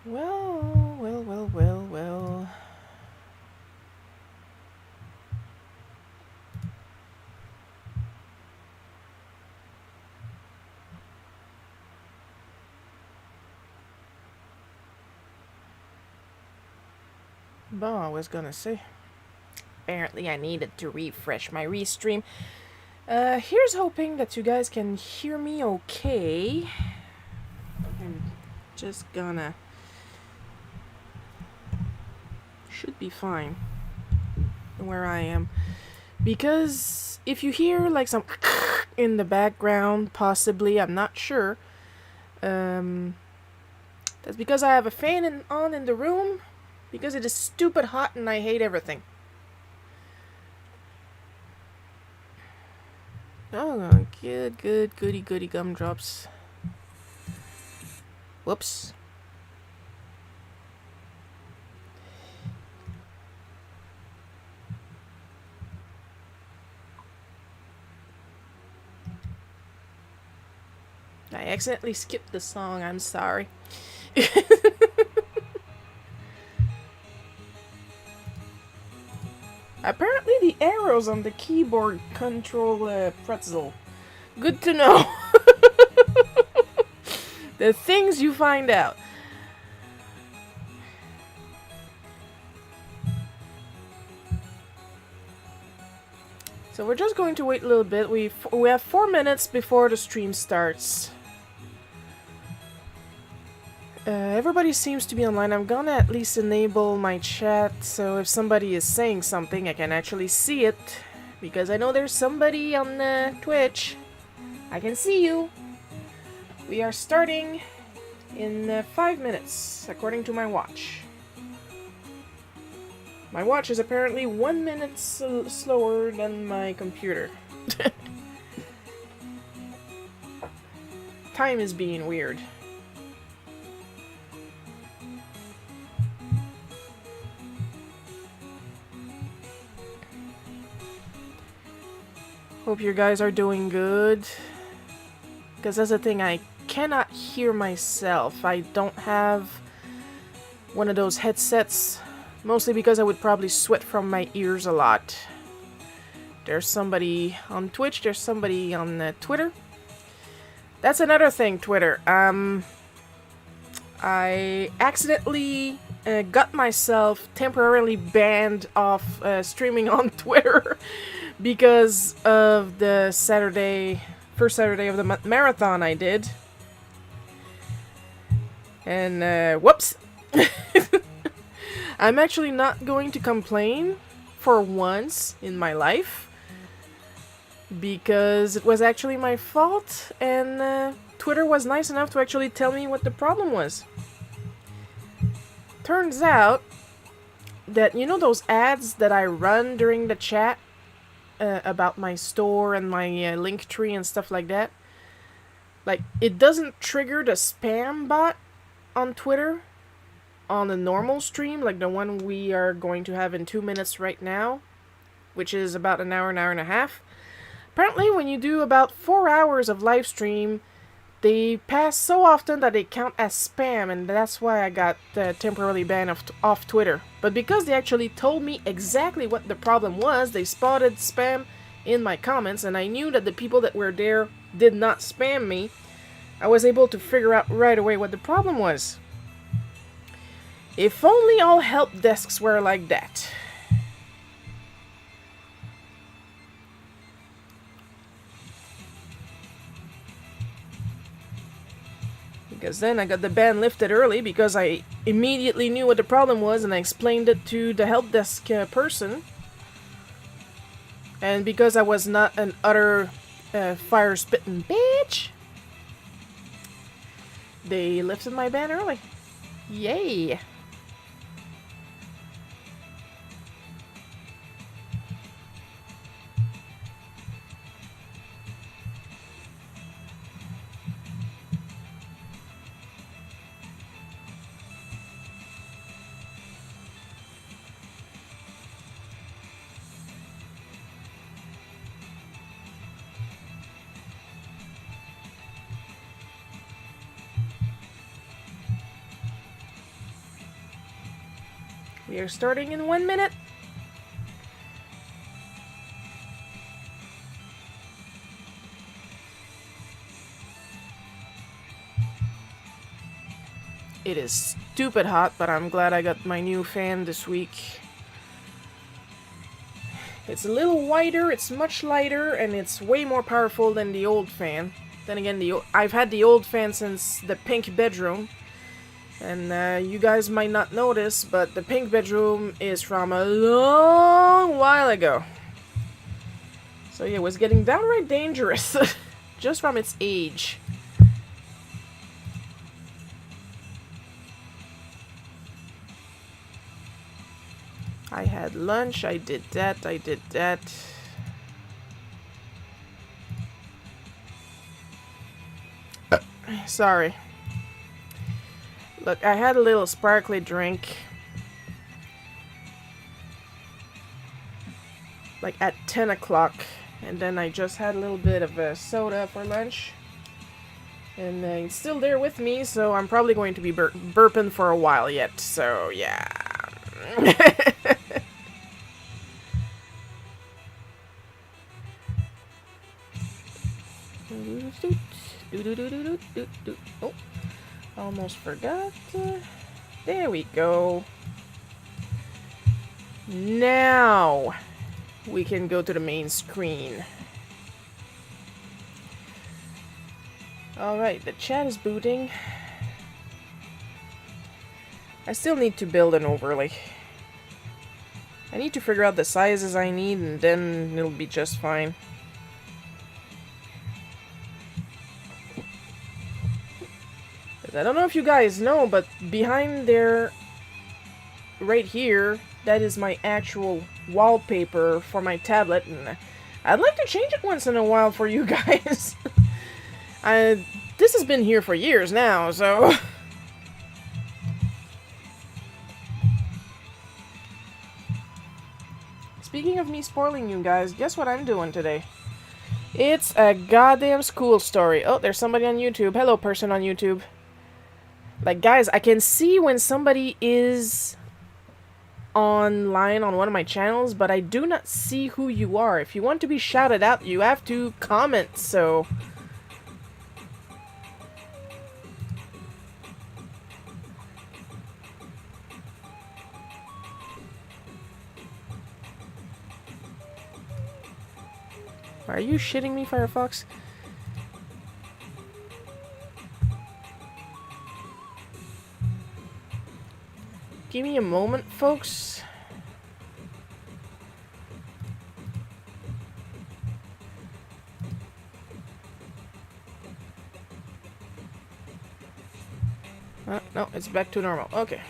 Well, well, well, well, well. But I was gonna say. Apparently, I needed to refresh my restream. Here's hoping that you guys can hear me okay. I'm just gonna. Should be fine where I am. Because if you hear like some in the background, possibly, I'm not sure. Um, that's because I have a fan on in the room. Because it is stupid hot and I hate everything. Oh, good, goody gumdrops. Whoops. I accidentally skipped the song, I'm sorry. Apparently the arrows on the keyboard control pretzel. Good to know. The things you find out. So we're just going to wait a little bit. We have 4 minutes before the stream starts. Everybody seems to be online. I'm gonna at least enable my chat so if somebody is saying something, I can actually see it. Because I know there's somebody on Twitch. I can see you. We are starting in 5 minutes, according to my watch. My watch is apparently 1 minute slower than my computer. Time is being weird. Hope you guys are doing good. Because that's the thing, I cannot hear myself. I don't have one of those headsets. Mostly because I would probably sweat from my ears a lot. There's somebody on Twitch, there's somebody on Twitter. That's another thing, Twitter. I accidentally got myself temporarily banned off streaming on Twitter because of the first Saturday of the marathon I did. And, whoops! I'm actually not going to complain for once in my life because it was actually my fault and Twitter was nice enough to actually tell me what the problem was. Turns out that, you know those ads that I run during the chat about my store and my link tree and stuff like that? Like, it doesn't trigger the spam bot on Twitter on a normal stream, like the one we are going to have in 2 minutes right now, which is about an hour and a half. Apparently, when you do about 4 hours of live stream, they pass so often that they count as spam, and that's why I got temporarily banned off Twitter. But because they actually told me exactly what the problem was, they spotted spam in my comments, and I knew that the people that were there did not spam me, I was able to figure out right away what the problem was. If only all help desks were like that. Because then I got the ban lifted early because I immediately knew what the problem was and I explained it to the help desk person. And because I was not an utter fire-spitting bitch, they lifted my ban early. Yay! We are starting in 1 minute. It is stupid hot, but I'm glad I got my new fan this week. It's a little wider, it's much lighter, and it's way more powerful than the old fan. Then again, I've had the old fan since the pink bedroom. And you guys might not notice, but the pink bedroom is from a long while ago. So yeah, it was getting downright dangerous just from its age. I had lunch, I did that. Sorry. Look, I had a little sparkly drink. Like at 10 o'clock. And then I just had a little bit of a soda for lunch. And it's still there with me, so I'm probably going to be burping for a while yet. So, yeah. Oh, almost forgot. There we go. Now we can go to the main screen. Alright, the chat is booting. I still need to build an overlay. I need to figure out the sizes I need, and then it'll be just fine. I don't know if you guys know, but behind there, right here, that is my actual wallpaper for my tablet, and I'd like to change it once in a while for you guys. This has been here for years now, so... Speaking of me spoiling you guys, guess what I'm doing today? It's a goddamn school story. Oh, there's somebody on YouTube. Hello, person on YouTube. Like, guys, I can see when somebody is online on one of my channels, but I do not see who you are. If you want to be shouted out, you have to comment, so... Are you shitting me, Firefox? Give me a moment, folks. No, it's back to normal. Okay.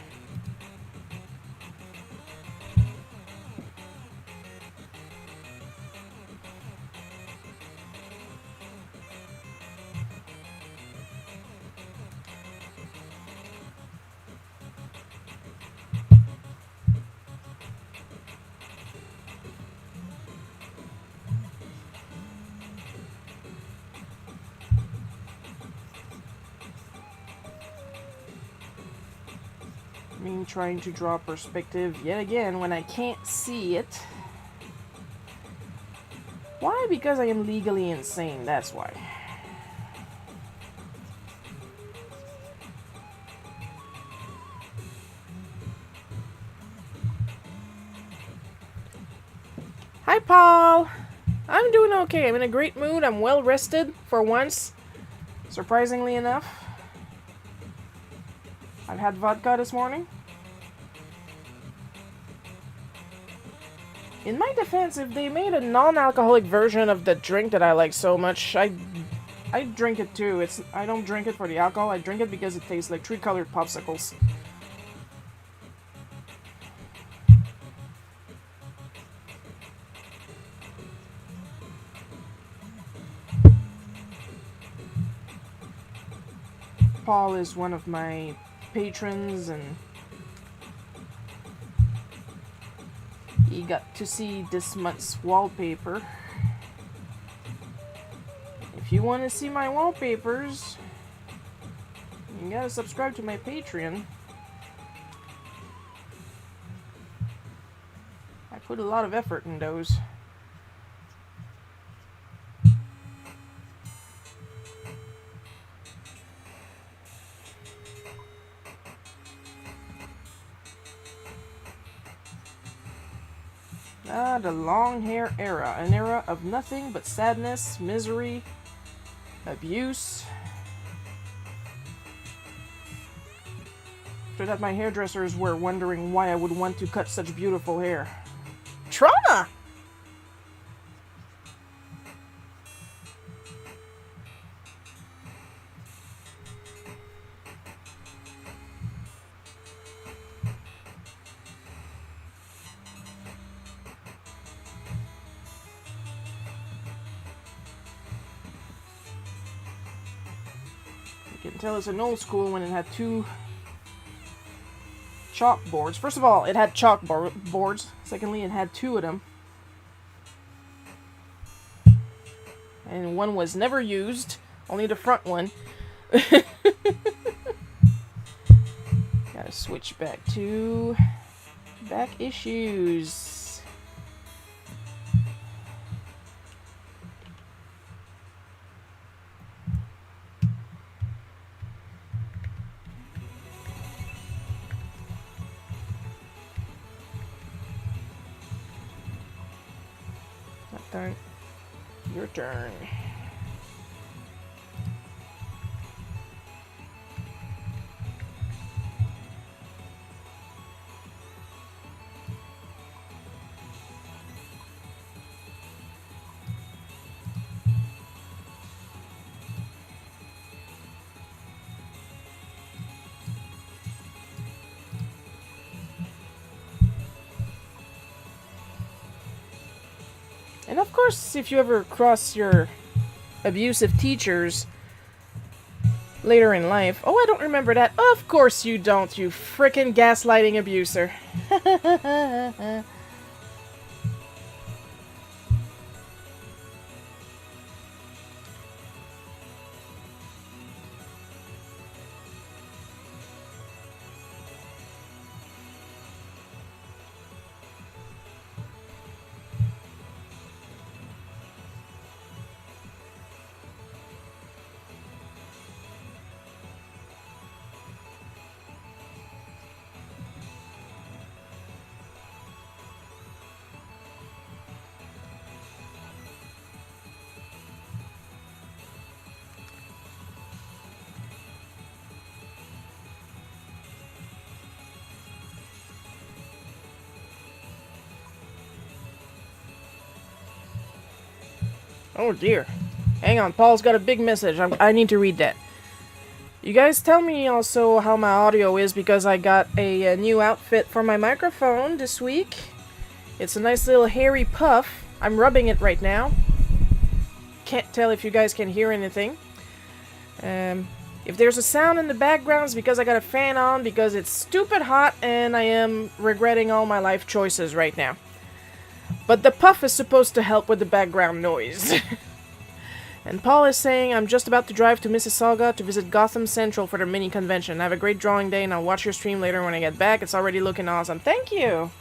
Me trying to draw perspective yet again when I can't see it. Why? Because I am legally insane, that's why. Hi, Paul! I'm doing okay. I'm in a great mood. I'm well rested for once. Surprisingly enough. I've had vodka this morning. In my defense, if they made a non-alcoholic version of the drink that I like so much, I'd drink it too. I don't drink it for the alcohol. I drink it because it tastes like tree-colored popsicles. Paul is one of my patrons, and he got to see this month's wallpaper. If you want to see my wallpapers, you gotta subscribe to my Patreon. put a lot of effort in those. Ah, the long hair era. An era of nothing but sadness, misery, abuse. So that my hairdressers were wondering why I would want to cut such beautiful hair. Trauma! You can tell it's an old school when it had two chalkboards. First of all, it had chalkboards. Secondly, it had two of them. And one was never used. Only the front one. Gotta switch back to back issues. Turn. Your turn. And of course, if you ever cross your abusive teachers later in life... Oh, I don't remember that. Of course you don't, you frickin' gaslighting abuser. Oh dear. Hang on, Paul's got a big message. I need to read that. You guys tell me also how my audio is because I got a new outfit for my microphone this week. It's a nice little hairy puff. I'm rubbing it right now. Can't tell if you guys can hear anything. If there's a sound in the background, it's because I got a fan on because it's stupid hot and I am regretting all my life choices right now. But the puff is supposed to help with the background noise. And Paul is saying, I'm just about to drive to Mississauga to visit Gotham Central for their mini convention. Have a great drawing day and I'll watch your stream later when I get back. It's already looking awesome. Thank you!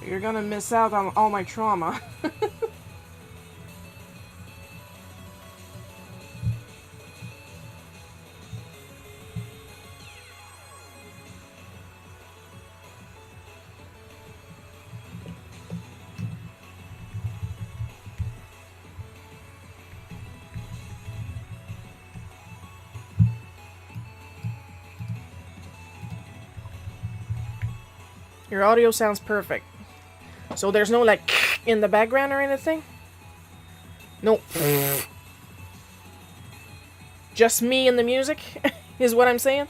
You're gonna miss out on all my trauma. Your audio sounds perfect. So there's no like in the background or anything? No. Just me and the music is what I'm saying?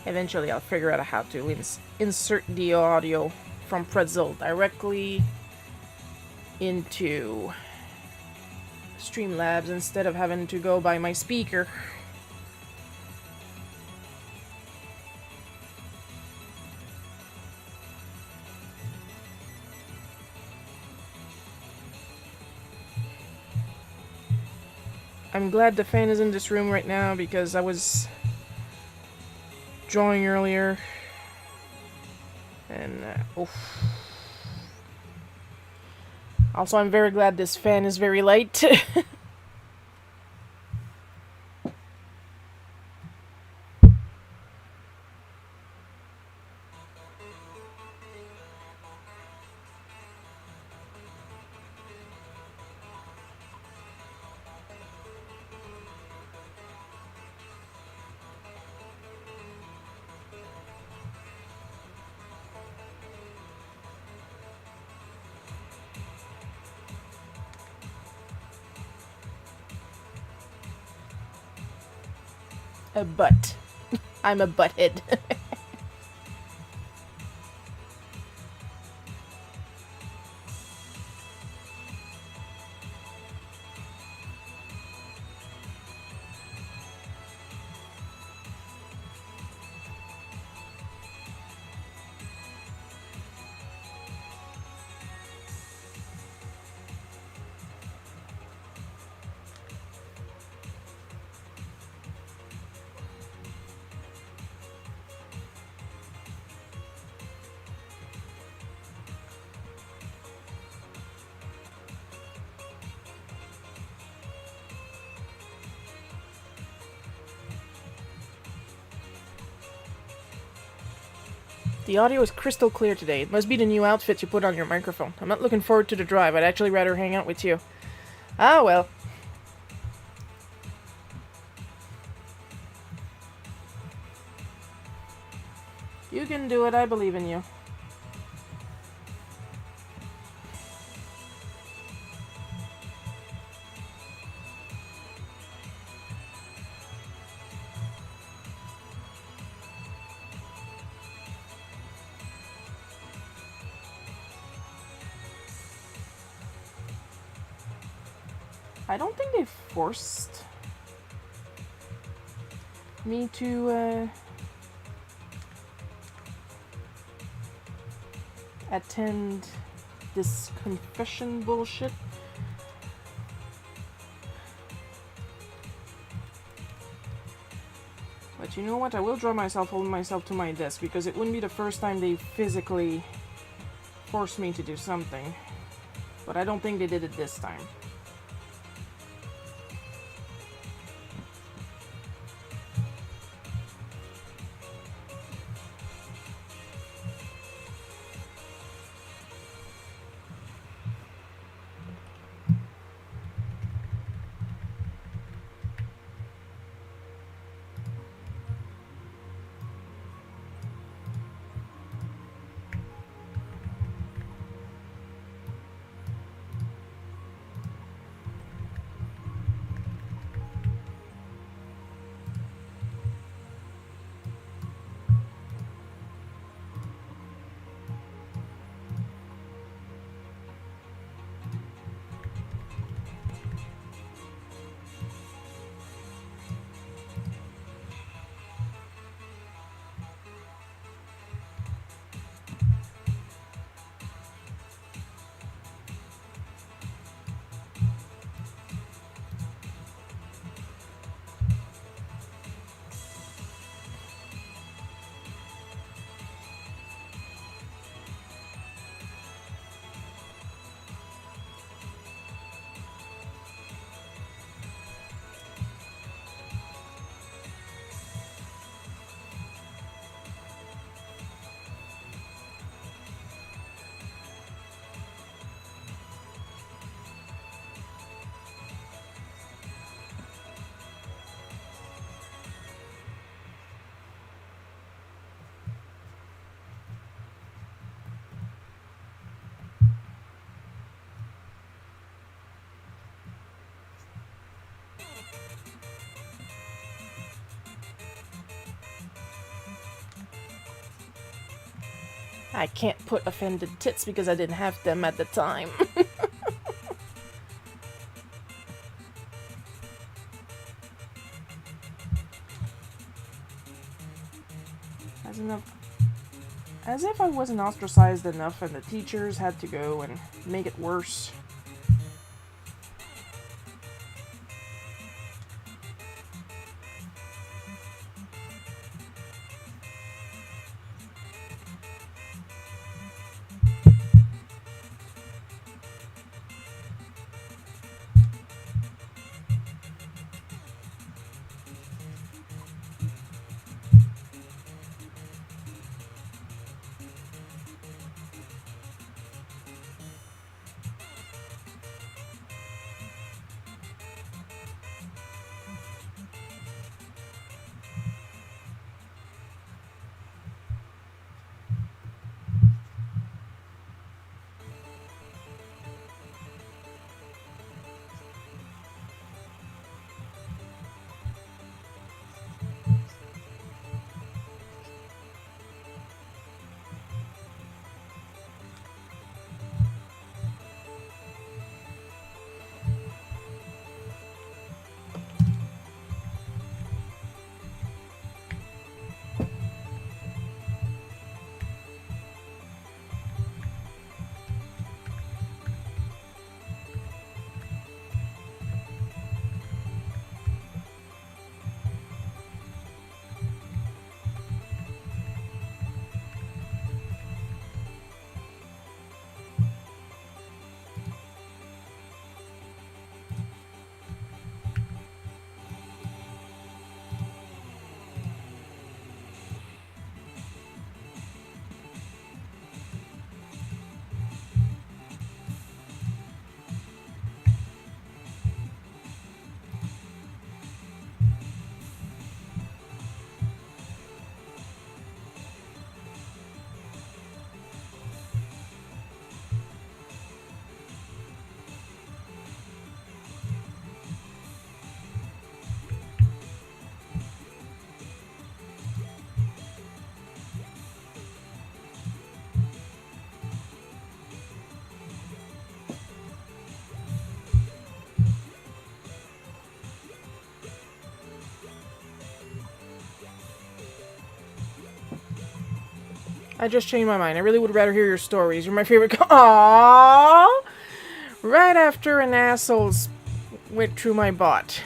Eventually I'll figure out how to insert the audio from Pretzel directly into Streamlabs instead of having to go by my speaker. I'm glad the fan is in this room right now because I was drawing earlier and oof. Also, I'm very glad this fan is very light. A butt. I'm a butthead. The audio is crystal clear today. It must be the new outfit you put on your microphone. I'm not looking forward to the drive. I'd actually rather hang out with you. Ah, well. You can do it. I believe in you. I don't think they forced me to attend this confession bullshit. But you know what? I will draw myself, hold myself to my desk, because it wouldn't be the first time they physically forced me to do something. But I don't think they did it this time. I can't put offended tits because I didn't have them at the time. As if I wasn't ostracized enough and the teachers had to go and make it worse. I just changed my mind. I really would rather hear your stories. You're my favorite. Aww! Right after an asshole went through my butt.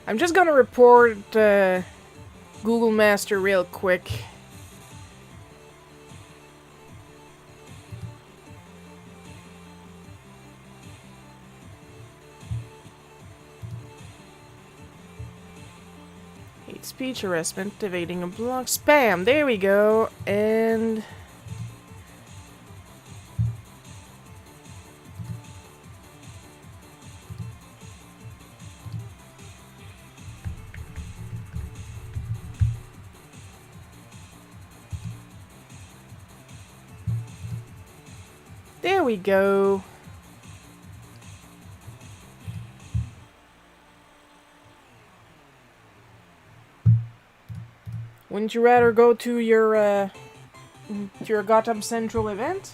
I'm just gonna report Google Master real quick. Hate speech, harassment, evading a block, spam. There we go. And there we go. Wouldn't you rather go to your Gotham Central event?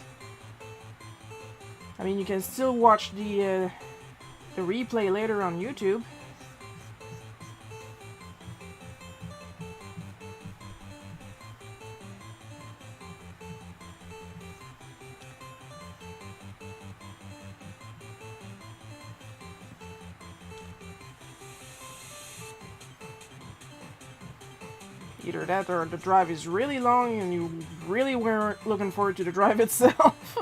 I mean, you can still watch the replay later on YouTube. Either that or the drive is really long and you really weren't looking forward to the drive itself.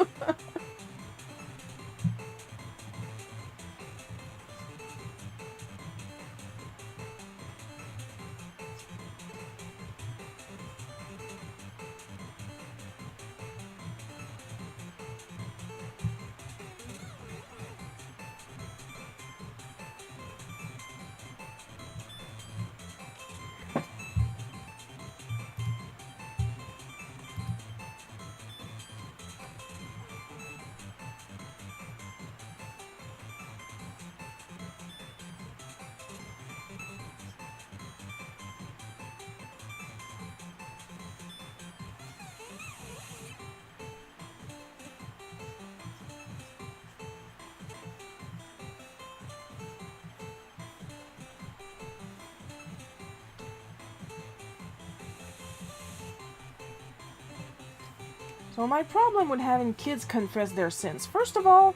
So my problem with having kids confess their sins, first of all,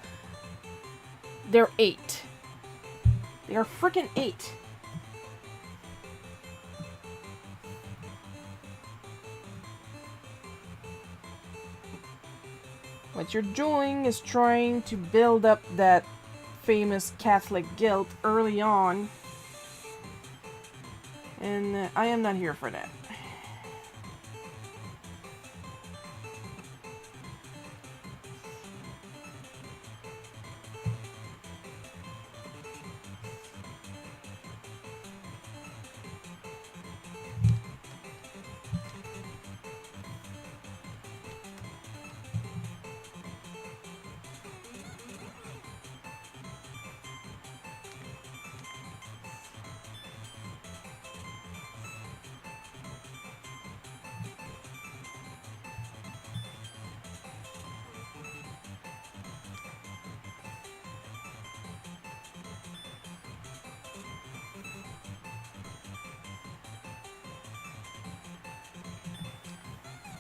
they're 8. They are freaking 8. What you're doing is trying to build up that famous Catholic guilt early on. And I am not here for that.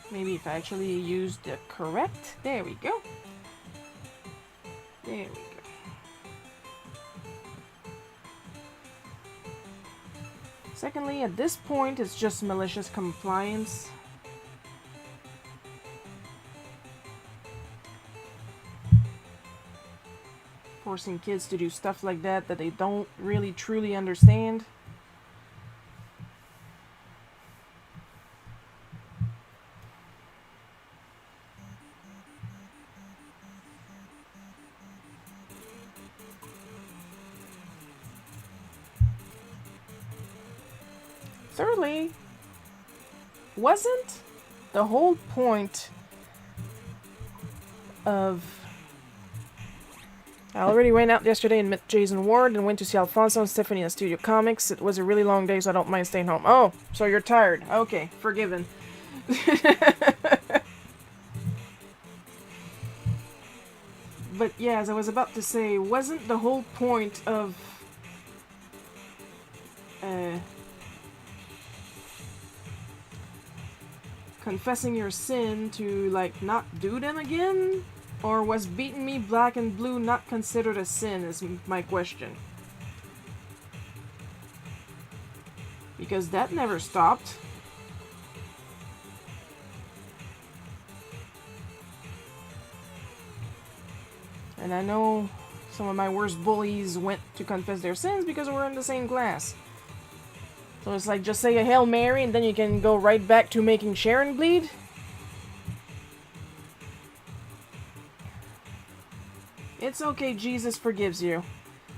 Maybe if I actually use the correct... There we go. There we go. Secondly, at this point, it's just malicious compliance. Forcing kids to do stuff like that they don't really truly understand. Thirdly, wasn't the whole point of... I already went out yesterday and met Jason Ward and went to see Alfonso and Stephanie at Studio Comics. It was a really long day, so I don't mind staying home. Oh, so you're tired. Okay, forgiven. But yeah, as I was about to say, wasn't the whole point of... confessing your sin to, like, not do them again? Or was beating me black and blue not considered a sin, is my question. Because that never stopped. And I know some of my worst bullies went to confess their sins because we're in the same class. So it's like, just say a Hail Mary and then you can go right back to making Sharon bleed? It's okay, Jesus forgives you.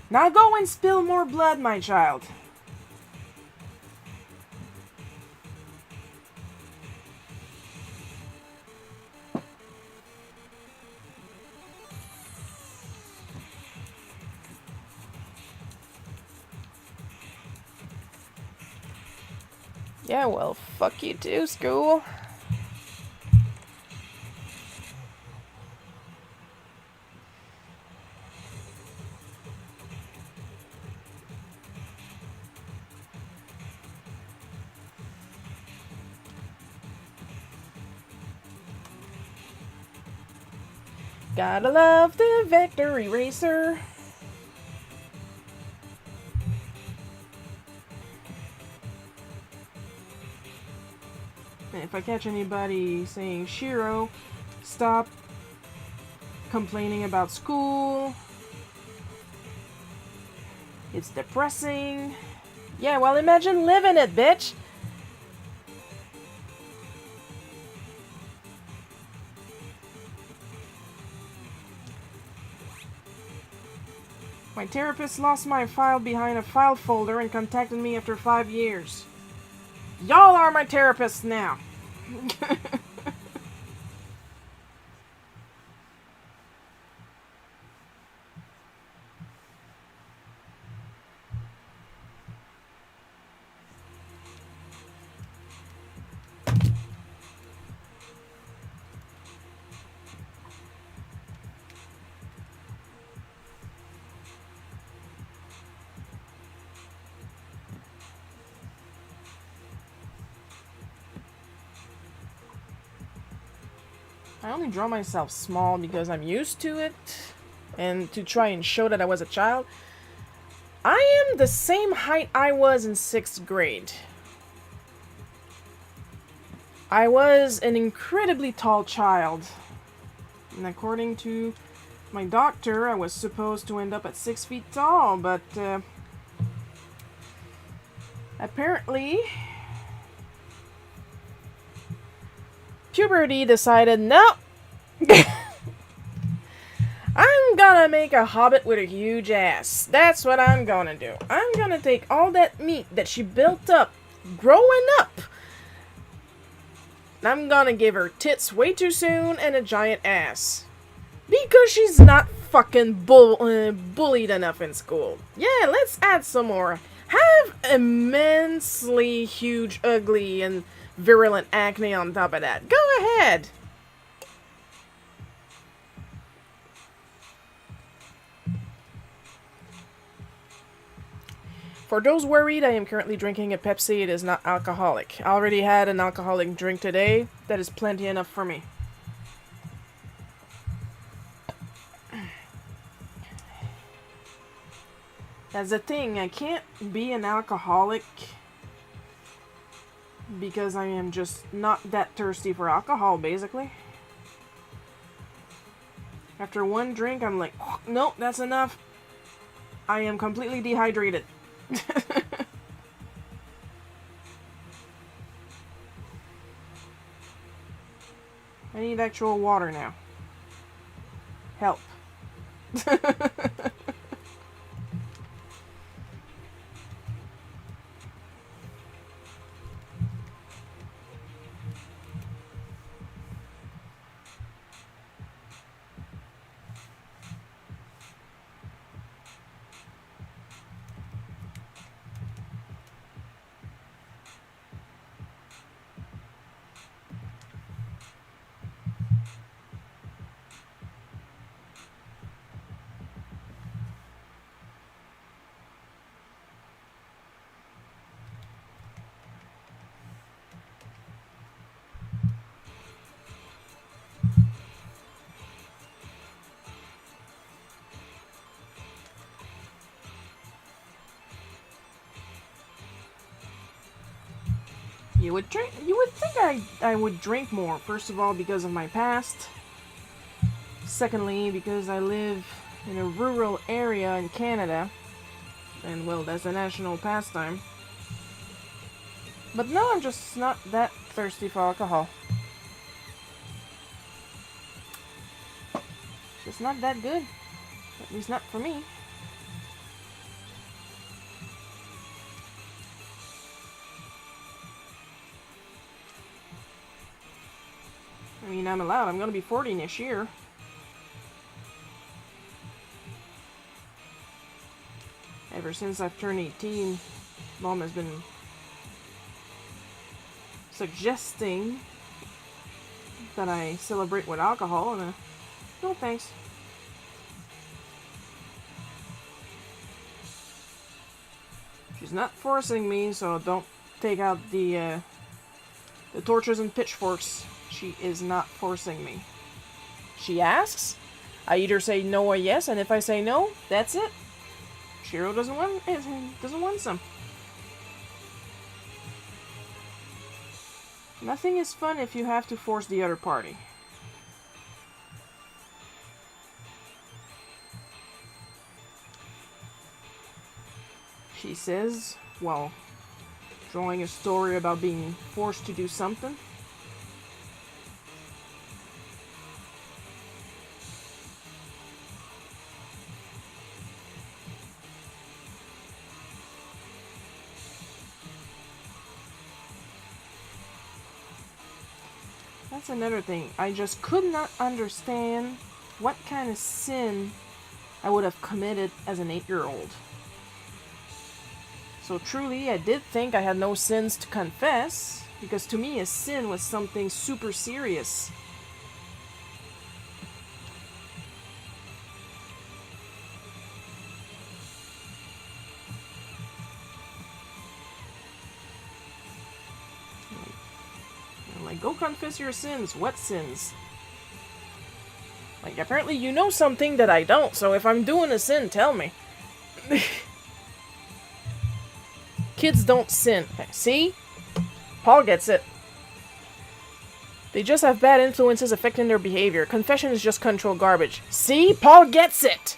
Now go and spill more blood, my child. Yeah, well, fuck you too, school. Gotta love the Vector Eraser. And if I catch anybody saying, Shiro, stop complaining about school. It's depressing. Yeah, well, imagine living it, bitch. My therapist lost my file behind a file folder and contacted me after 5 years. Y'all are my therapists now. I only draw myself small because I'm used to it, and to try and show that I was a child. I am the same height I was in 6th grade. I was an incredibly tall child. And according to my doctor, I was supposed to end up at 6 feet tall, but apparently puberty decided, no! I'm gonna make a hobbit with a huge ass. That's what I'm gonna do. I'm gonna take all that meat that she built up growing up. I'm gonna give her tits way too soon and a giant ass. Because she's not fucking bullied enough in school. Yeah, let's add some more. Have immensely huge, ugly, and virulent acne on top of that. Go ahead. For those worried, I am currently drinking a Pepsi. It is not alcoholic. I already had an alcoholic drink today. That is plenty enough for me. That's the thing. I can't be an alcoholic because I am just not that thirsty for alcohol, basically. After one drink, I'm like, oh, nope, that's enough. I am completely dehydrated. I need actual water now. Help. You would think I would drink more. First of all, because of my past. Secondly, because I live in a rural area in Canada. And, well, that's a national pastime. But no, I'm just not that thirsty for alcohol. It's just not that good. At least not for me. I mean, I'm allowed. I'm gonna be 40 this year. Ever since I've turned 18, Mom has been suggesting that I celebrate with alcohol, and no thanks. She's not forcing me, so don't take out the torches and pitchforks. She is not forcing me. She asks, I either say no or yes, and if I say no, that's it. Shiro doesn't want some. Nothing is fun if you have to force the other party. She says, while drawing a story about being forced to do something. That's another thing. I just could not understand what kind of sin I would have committed as an 8-year-old. So truly, I did think I had no sins to confess, because to me a sin was something super serious. Like, go confess your sins. What sins? Like, apparently you know something that I don't, so if I'm doing a sin, tell me. Kids don't sin. Okay, see? Paul gets it. They just have bad influences affecting their behavior. Confession is just control garbage. See? Paul gets it!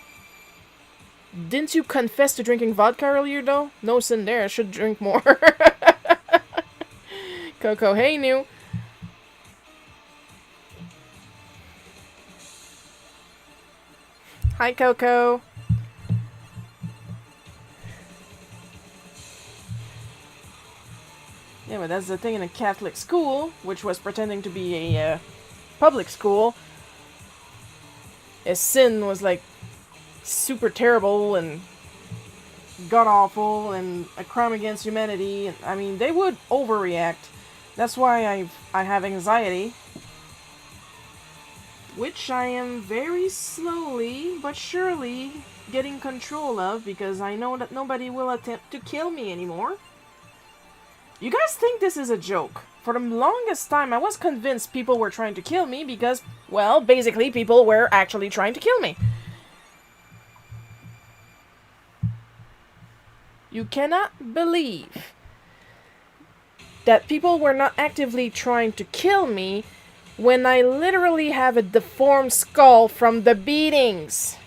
Didn't you confess to drinking vodka earlier, though? No sin there. I should drink more. Coco, hey, new. Hi, Coco. Yeah, but that's the thing in a Catholic school, which was pretending to be a public school. A sin was like super terrible and god awful and a crime against humanity. And, I mean, they would overreact. That's why I have anxiety, which I am very slowly but surely getting control of because I know that nobody will attempt to kill me anymore. You guys think this is a joke? For the longest time, I was convinced people were trying to kill me because, well, basically people were actually trying to kill me. You cannot believe that people were not actively trying to kill me when I literally have a deformed skull from the beatings.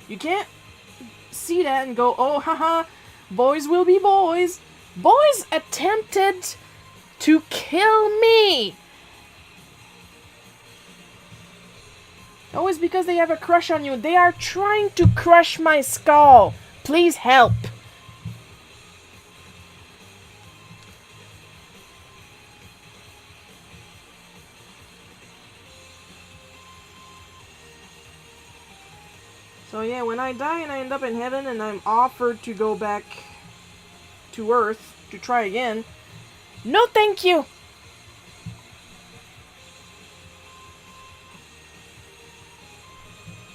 You can't see that and go, oh, haha, boys will be boys. Boys attempted to kill me. Always because they have a crush on you. They are trying to crush my skull. Please help. So yeah, when I die and I end up in heaven and I'm offered to go back to Earth to try again, no thank you!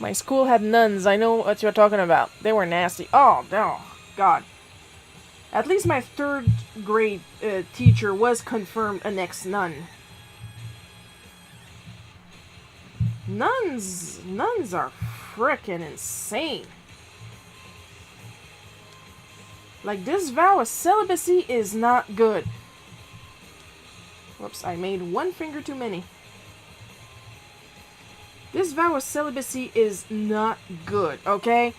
My school had nuns, I know what you're talking about. They were nasty. Oh, God. At least my third grade teacher was confirmed an ex-nun. Nuns are frickin' insane. Like, this vow of celibacy is not good. Whoops, I made one finger too many. This vow of celibacy is not good, okay?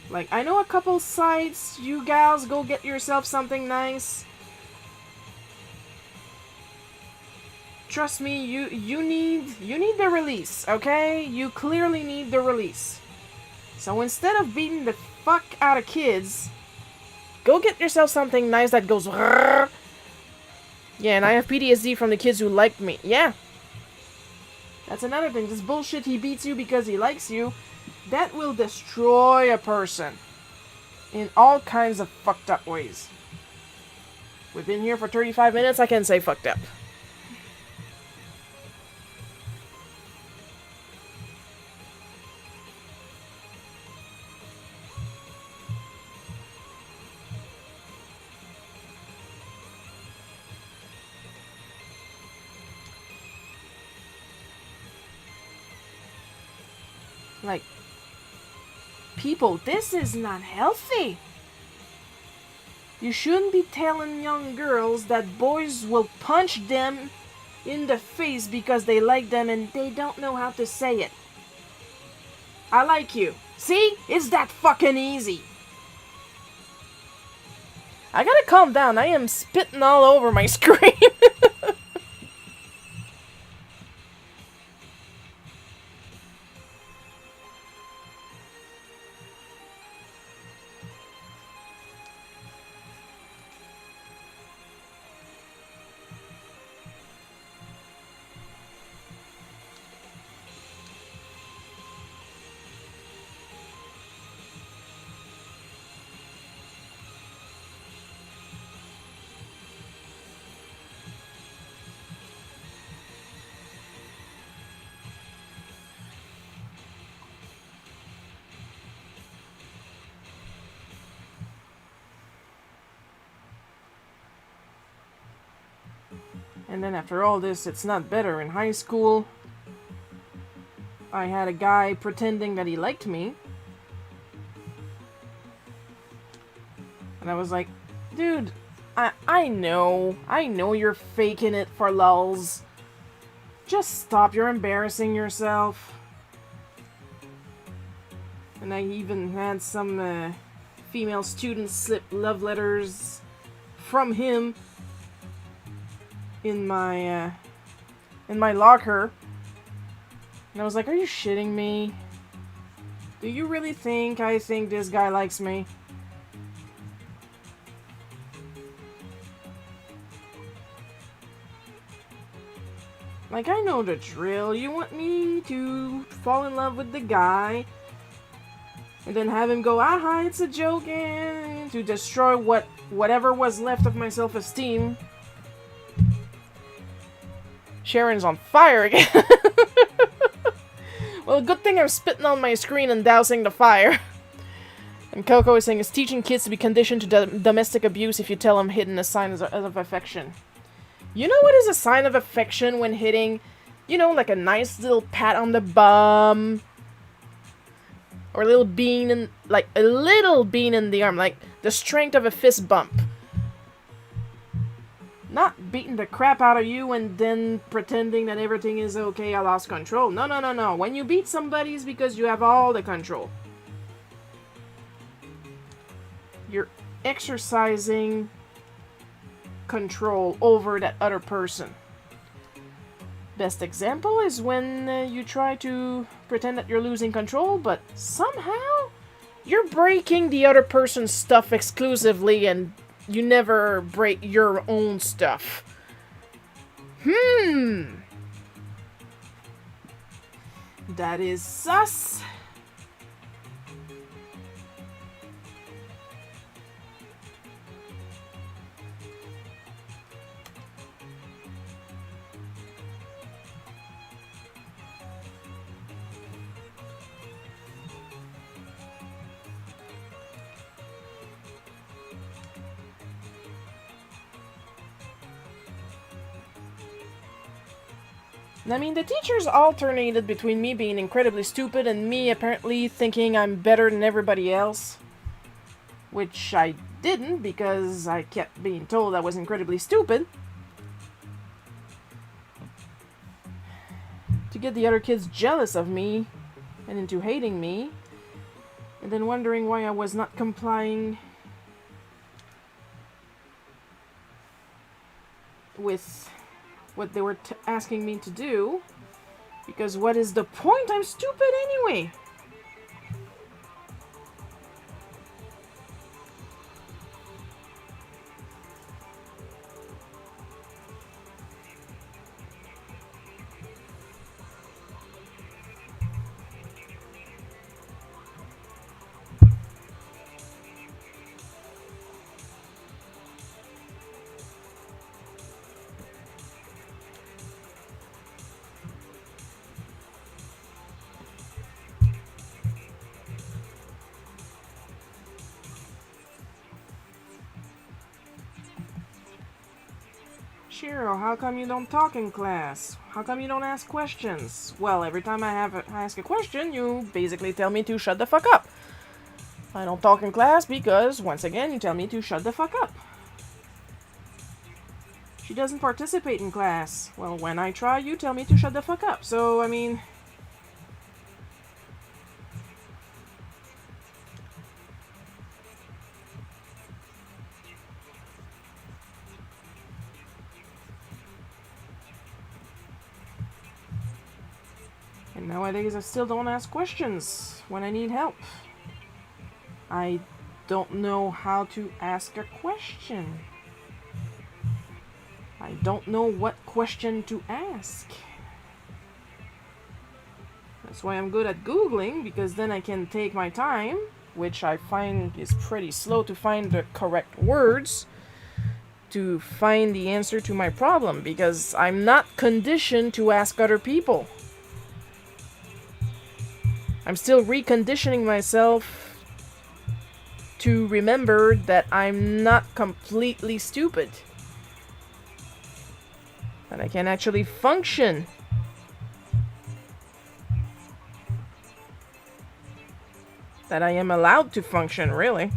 Like, I know a couple sites, you gals, go get yourself something nice. Trust me, you need the release, okay? You clearly need the release. So instead of beating the fuck out of kids, go get yourself something nice that goes rrrr. Yeah, and I have PTSD from the kids who liked me. Yeah. That's another thing. This bullshit he beats you because he likes you, that will destroy a person in all kinds of fucked up ways. We've been here for 35 minutes, I can say fucked up. Like, people, this is not healthy. You shouldn't be telling young girls that boys will punch them in the face because they like them and they don't know how to say it. I like you. See? It's that fucking easy. I gotta calm down. I am spitting all over my screen. And then after all this, it's not better. In high school, I had a guy pretending that he liked me. And I was like, dude, I know you're faking it for lulz. Just stop, you're embarrassing yourself. And I even had some female students slip love letters from him in my locker. And I was like, are you shitting me? Do you really think I think this guy likes me? Like, I know the drill. You want me to fall in love with the guy and then have him go, aha, it's a joke, and to destroy whatever was left of my self-esteem. Sharon's on fire again. Well, good thing I'm spitting on my screen and dousing the fire. And Coco is saying, it's teaching kids to be conditioned to domestic abuse if you tell them hitting a sign of affection. You know what is a sign of affection when hitting? You know, like a nice little pat on the bum. Or a little bean in, like a little bean in the arm. Like the strength of a fist bump. Not beating the crap out of you and then pretending that everything is okay, I lost control. No, no, no, no. When you beat somebody, it's because you have all the control. You're exercising control over that other person. Best example is when you try to pretend that you're losing control, but somehow you're breaking the other person's stuff exclusively and you never break your own stuff. That is sus. I mean, the teachers alternated between me being incredibly stupid and me apparently thinking I'm better than everybody else. Which I didn't, because I kept being told I was incredibly stupid. To get the other kids jealous of me and into hating me. And then wondering why I was not complying with what they were asking me to do, because what is the point? I'm stupid anyway. Cheryl, how come you don't talk in class? How come you don't ask questions? Well, every time I ask a question, you basically tell me to shut the fuck up. I don't talk in class because, once again, you tell me to shut the fuck up. She doesn't participate in class. Well, when I try, you tell me to shut the fuck up. So, I mean... And nowadays I still don't ask questions when I need help. I don't know how to ask a question. I don't know what question to ask. That's why I'm good at Googling, because then I can take my time, which I find is pretty slow to find the correct words to find the answer to my problem, because I'm not conditioned to ask other people. I'm still reconditioning myself to remember that I'm not completely stupid. That I can actually function. That I am allowed to function, really.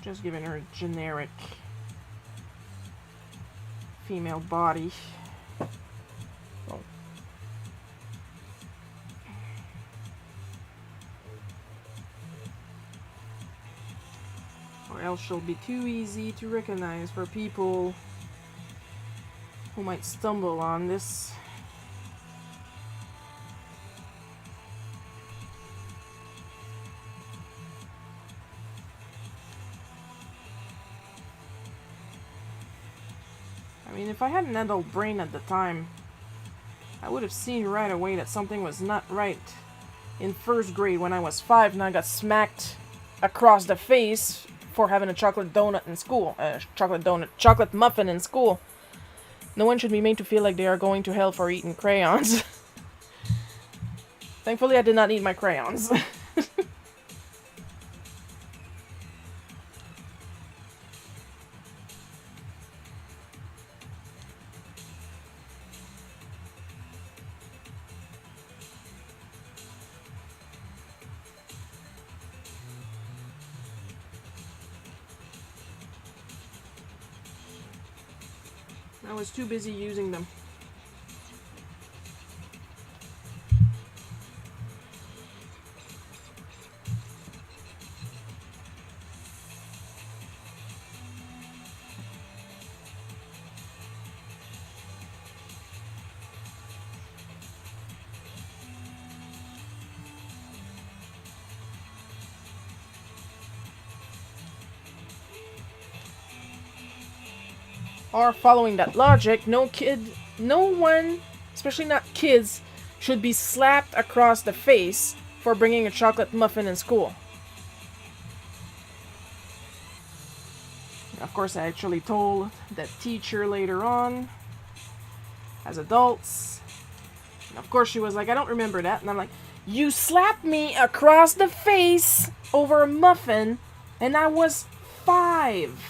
Just giving her a generic female body. Oh. Or else she'll be too easy to recognize for people who might stumble on this. I mean, if I had an adult brain at the time, I would have seen right away that something was not right. In first grade, when I was 5 and I got smacked across the face for having a chocolate donut in school. Chocolate muffin in school. No one should be made to feel like they are going to hell for eating crayons. Thankfully, I did not eat my crayons. I was too busy using them. Or following that logic, no one, especially not kids, should be slapped across the face for bringing a chocolate muffin in school. Of course, I actually told that teacher later on, as adults. And of course, she was like, I don't remember that. And I'm like, you slapped me across the face over a muffin, and I was 5.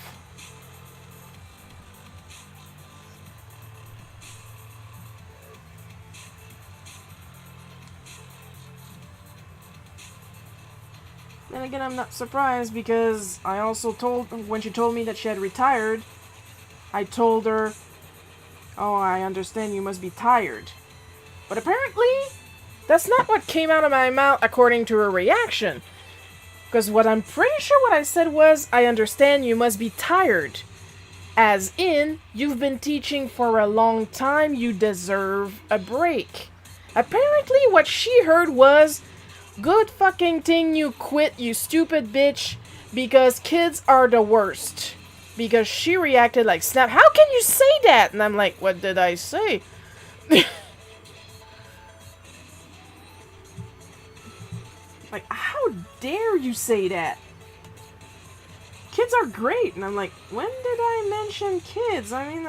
Then again, I'm not surprised because I also told, when she told me that she had retired, I told her, oh, I understand you must be tired. But apparently, that's not what came out of my mouth according to her reaction. Because what I'm pretty sure what I said was, I understand you must be tired. As in, you've been teaching for a long time, you deserve a break. Apparently, what she heard was, good fucking thing you quit, you stupid bitch, because kids are the worst. Because she reacted like snap. How can you say that? And I'm like, what did I say? Like, how dare you say that? Kids are great. And I'm like, when did I mention kids? I mean,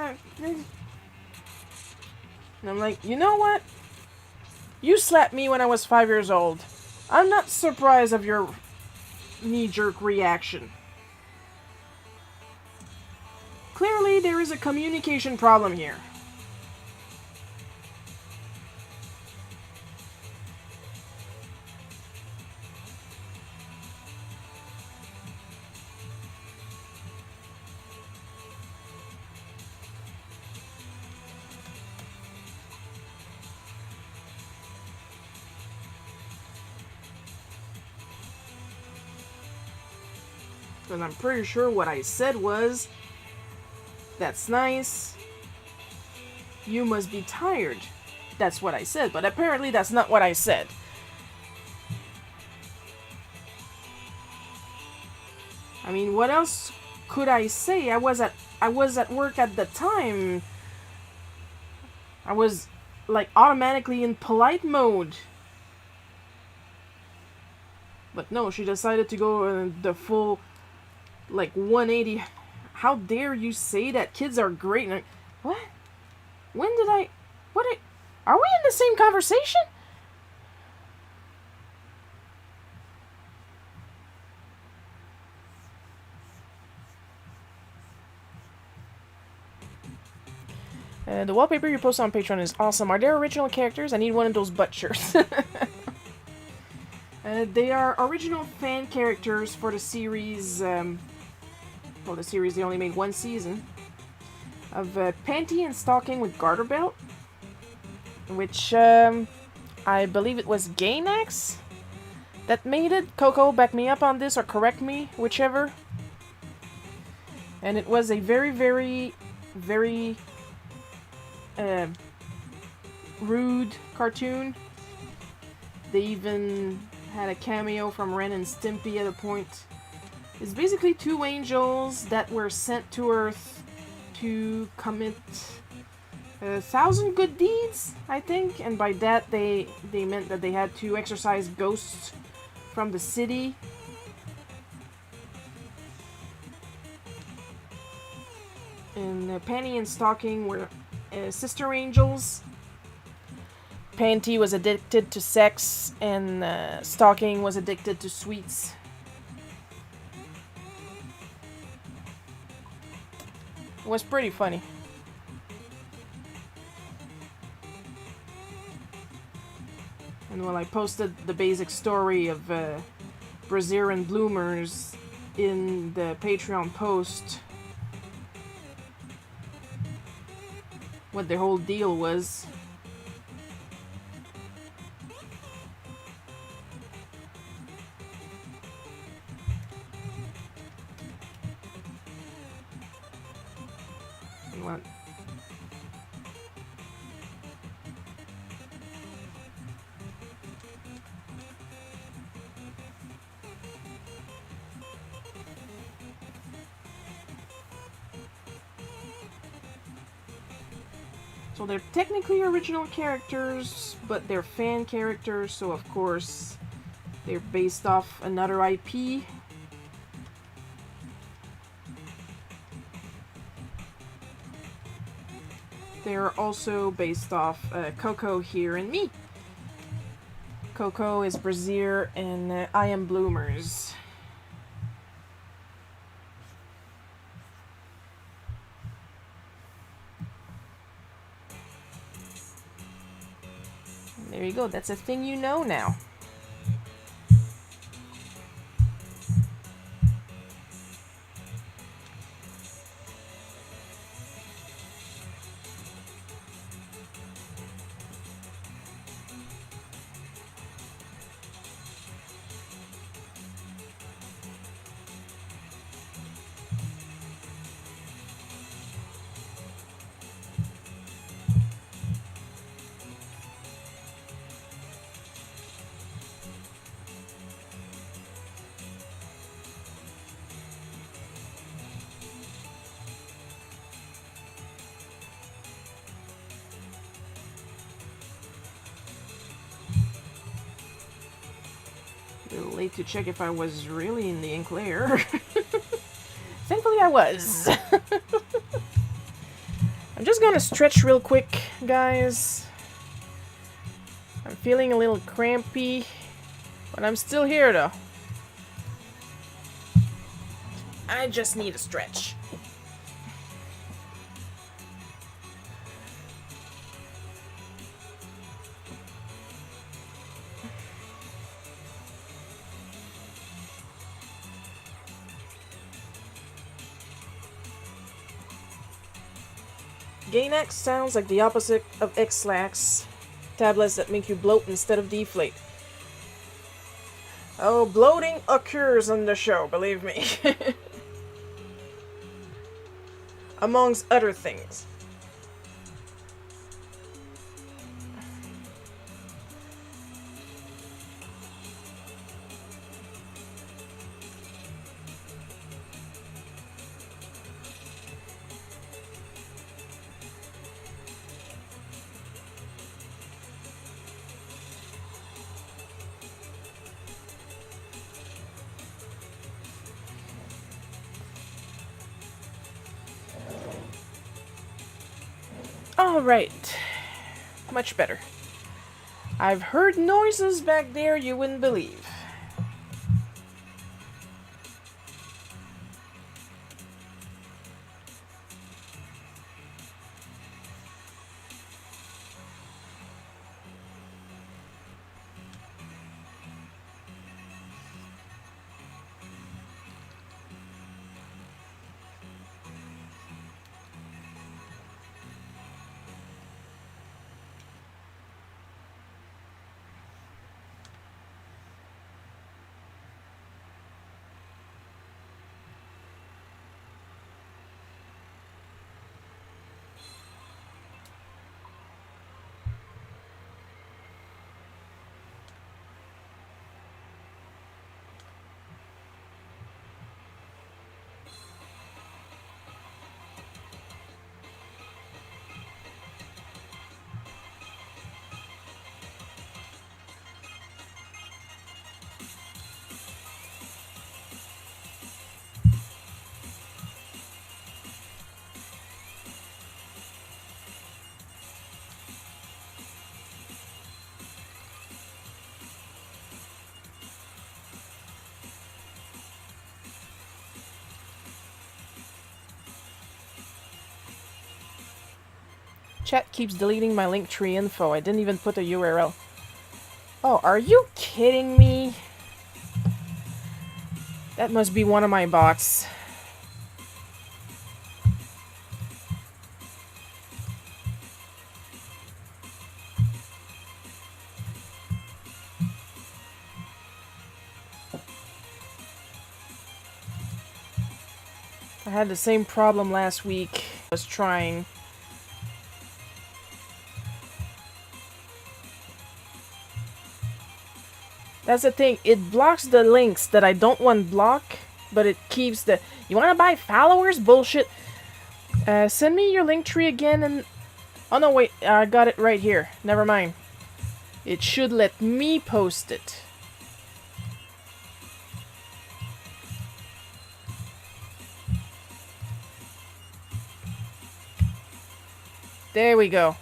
and I'm like, you know what? You slapped me when I was 5 years old. I'm not surprised of your knee-jerk reaction. Clearly, there is a communication problem here. Because I'm pretty sure what I said was, "That's nice. You must be tired." That's what I said, but apparently that's not what I said. I mean, what else could I say? I was at work at the time. I was like automatically in polite mode. But no, she decided to go the full like 180. How dare you say that? Kids are great. And what? When did I? What? Are we in the same conversation? The wallpaper you post on Patreon is awesome. Are there original characters? I need one of those butt shirts. They are original fan characters for the series. Well, the series, they only made one season. Of Panty and Stocking with Garter Belt. Which, I believe it was Gainax that made it. Coco, back me up on this or correct me, whichever. And it was a very, very, very rude cartoon. They even had a cameo from Ren and Stimpy at a point. It's basically two angels that were sent to Earth to commit 1,000 good deeds, I think. And by that, they meant that they had to exorcise ghosts from the city. And Panty and Stocking were sister angels. Panty was addicted to sex, and Stocking was addicted to sweets. It was pretty funny. And well, I posted the basic story of Brazier and Bloomers in the Patreon post. What the whole deal was. And what? So they're technically original characters, but they're fan characters, so of course they're based off another IP. They're also based off Coco here and me. Coco is Brazier and I am Bloomers. There you go, that's a thing you know now. A little late to check if I was really in the Enclair. Thankfully I was. I'm just gonna stretch real quick, guys. I'm feeling a little crampy, but I'm still here though. I just need a stretch. Gainax sounds like the opposite of X-Lax, tablets that make you bloat instead of deflate. Oh, bloating occurs on the show, believe me. Amongst other things. Alright. Much better. I've heard noises back there you wouldn't believe. Chat keeps deleting my Linktree info. I didn't even put a URL. Oh, are you kidding me? That must be one of my bots. I had the same problem last week. I was trying. That's the thing, it blocks the links that I don't want block, but it keeps the, you wanna buy followers? Bullshit. Send me your link tree again and, oh no wait, I got it right here. Never mind. It should let me post it. There we go.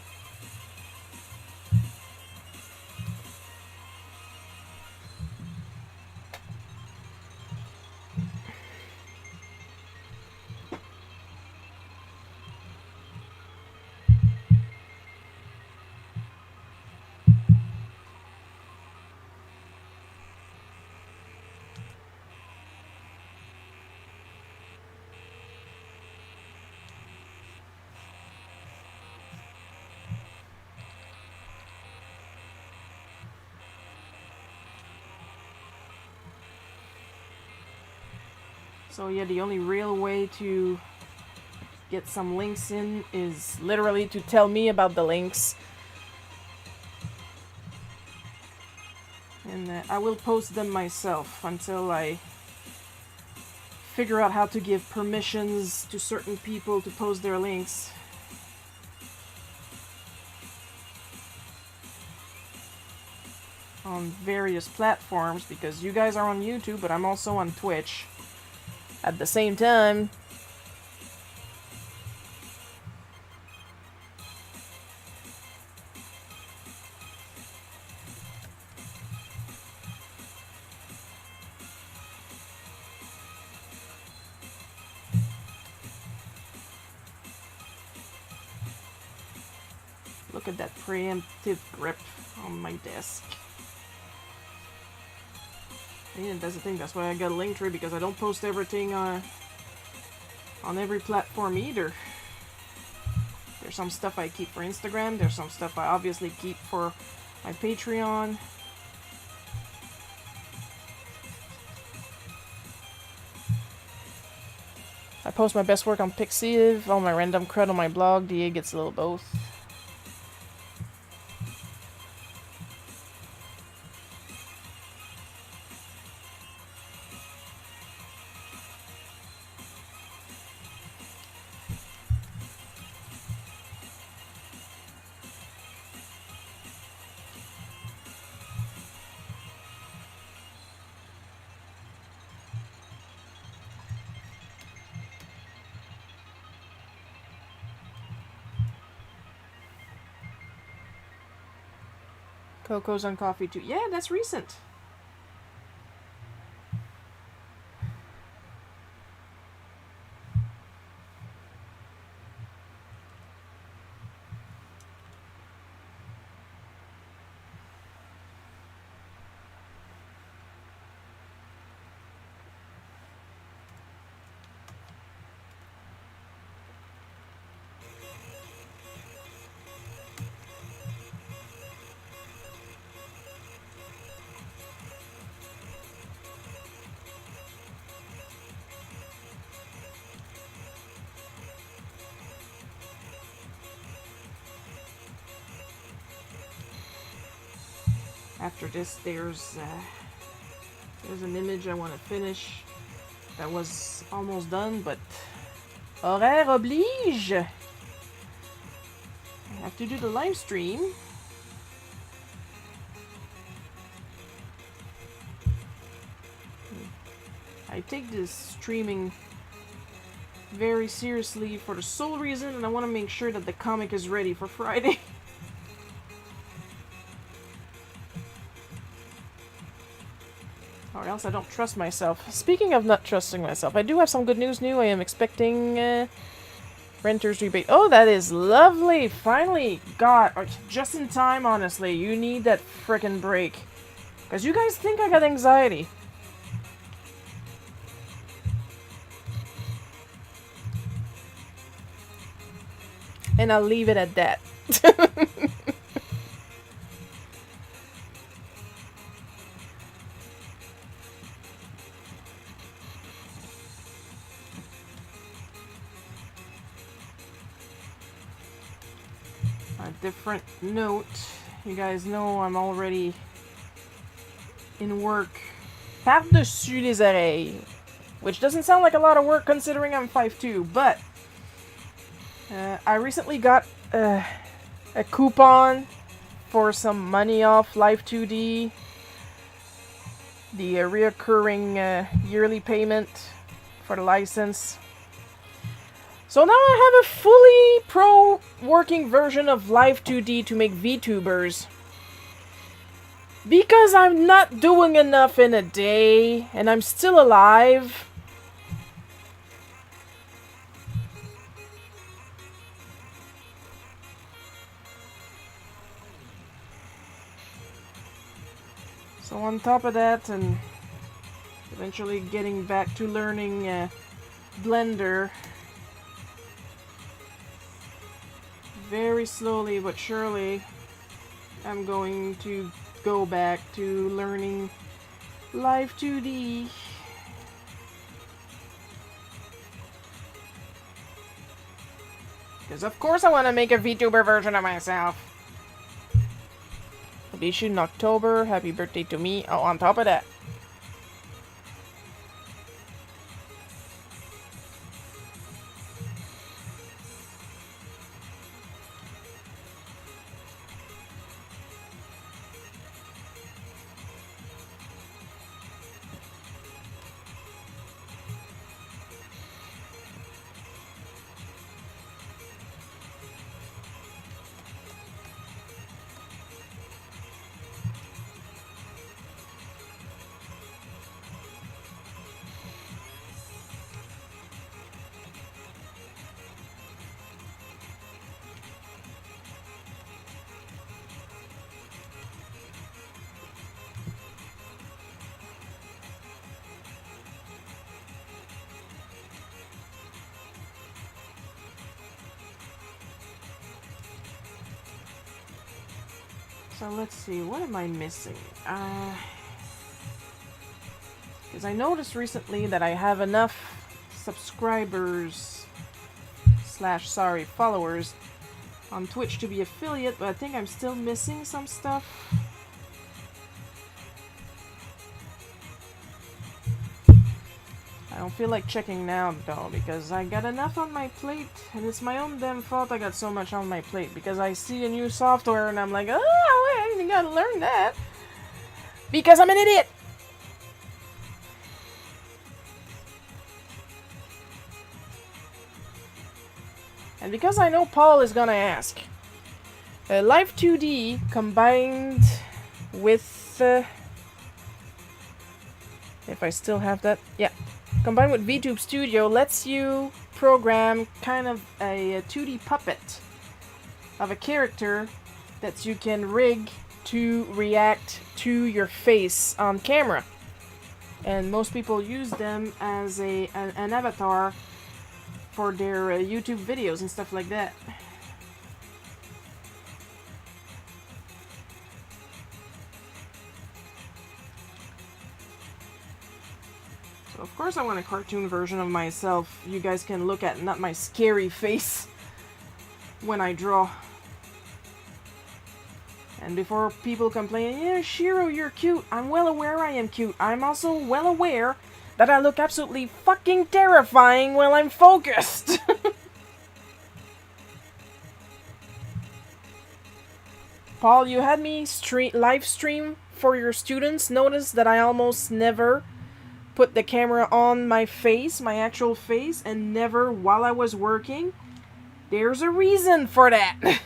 So yeah, the only real way to get some links in is literally to tell me about the links. And I will post them myself until I figure out how to give permissions to certain people to post their links. On various platforms, because you guys are on YouTube, but I'm also on Twitch. At the same time, look at that preemptive grip on my desk. Yeah, that's the thing, that's why I got a link tree, because I don't post everything on every platform either. There's some stuff I keep for Instagram, there's some stuff I obviously keep for my Patreon. I post my best work on Pixiv, all my random crud on my blog. DA gets a little both. Coco's on coffee too. Yeah, that's recent. After this, there's an image I want to finish that was almost done, but horaire oblige. I have to do the live stream. I take this streaming very seriously for the sole reason, and I want to make sure that the comic is ready for Friday. Or else I don't trust myself. Speaking of not trusting myself, I do have some good news new. I am expecting renter's rebate. Oh, that is lovely! Finally got just in time, honestly. You need that frickin' break. Because you guys think I got anxiety. And I'll leave it at that. A different note. You guys know I'm already in work par-dessus les oreilles. Which doesn't sound like a lot of work considering I'm 5'2", but I recently got a coupon for some money off Live 2D. The reoccurring yearly payment for the license. So now I have a fully pro working version of Live 2D to make VTubers. Because I'm not doing enough in a day, and I'm still alive. So on top of that, and eventually getting back to learning Blender, very slowly but surely, I'm going to go back to learning Live 2D. Because of course I want to make a VTuber version of myself. I'll be shooting in October. Happy birthday to me. Oh, on top of that. So let's see, what am I missing? Because I noticed recently that I have enough subscribers slash, sorry, followers on Twitch to be affiliate, but I think I'm still missing some stuff. I don't feel like checking now, though, because I got enough on my plate, and it's my own damn fault I got so much on my plate, because I see a new software, and I'm like, oh, wait, I gotta learn that. Because I'm an idiot! And because I know Paul is gonna ask, Live 2D combined with, if I still have that, yeah. Combined with VTube Studio lets you program kind of a 2D puppet of a character that you can rig to react to your face on camera. And most people use them as an avatar for their YouTube videos and stuff like that. Of course I want a cartoon version of myself you guys can look at, not my scary face when I draw. And before people complain, yeah, Shiro, you're cute. I'm well aware I am cute. I'm also well aware that I look absolutely fucking terrifying while I'm focused. Paul, you had me live stream for your students. Notice that I almost never put the camera on my face, my actual face, and never while I was working. There's a reason for that.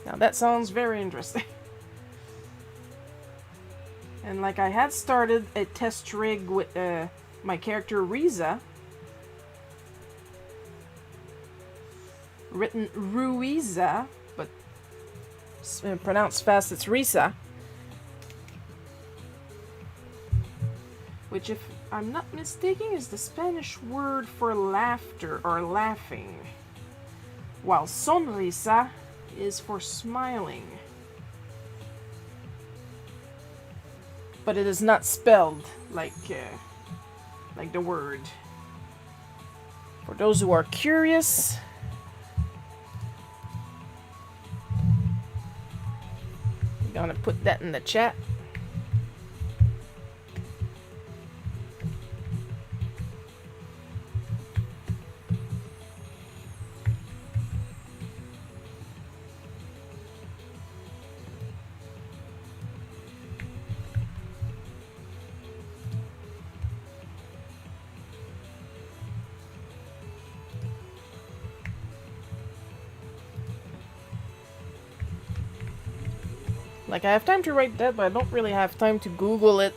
Now that sounds very interesting. And like I had started a test rig with my character Riza, written Ruiza, but pronounced fast it's Risa, which if I'm not mistaken is the Spanish word for laughter or laughing, while sonrisa is for smiling. But it is not spelled like the word. For those who are curious, I'm gonna put that in the chat. Like, I have time to write that, but I don't really have time to Google it.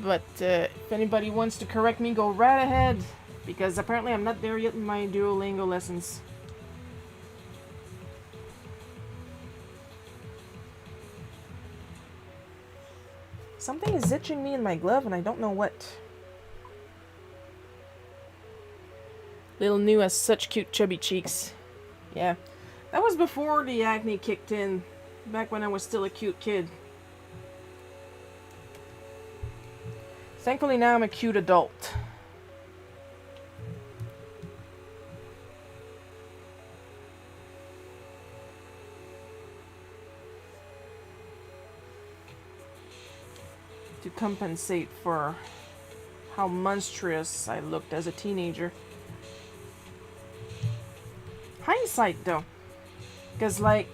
But if anybody wants to correct me, go right ahead. Because apparently I'm not there yet in my Duolingo lessons. Something is itching me in my glove and I don't know what. Little New has such cute chubby cheeks. Yeah, that was before the acne kicked in, back when I was still a cute kid. Thankfully now I'm a cute adult. To compensate for how monstrous I looked as a teenager. Hindsight, though. Because, like,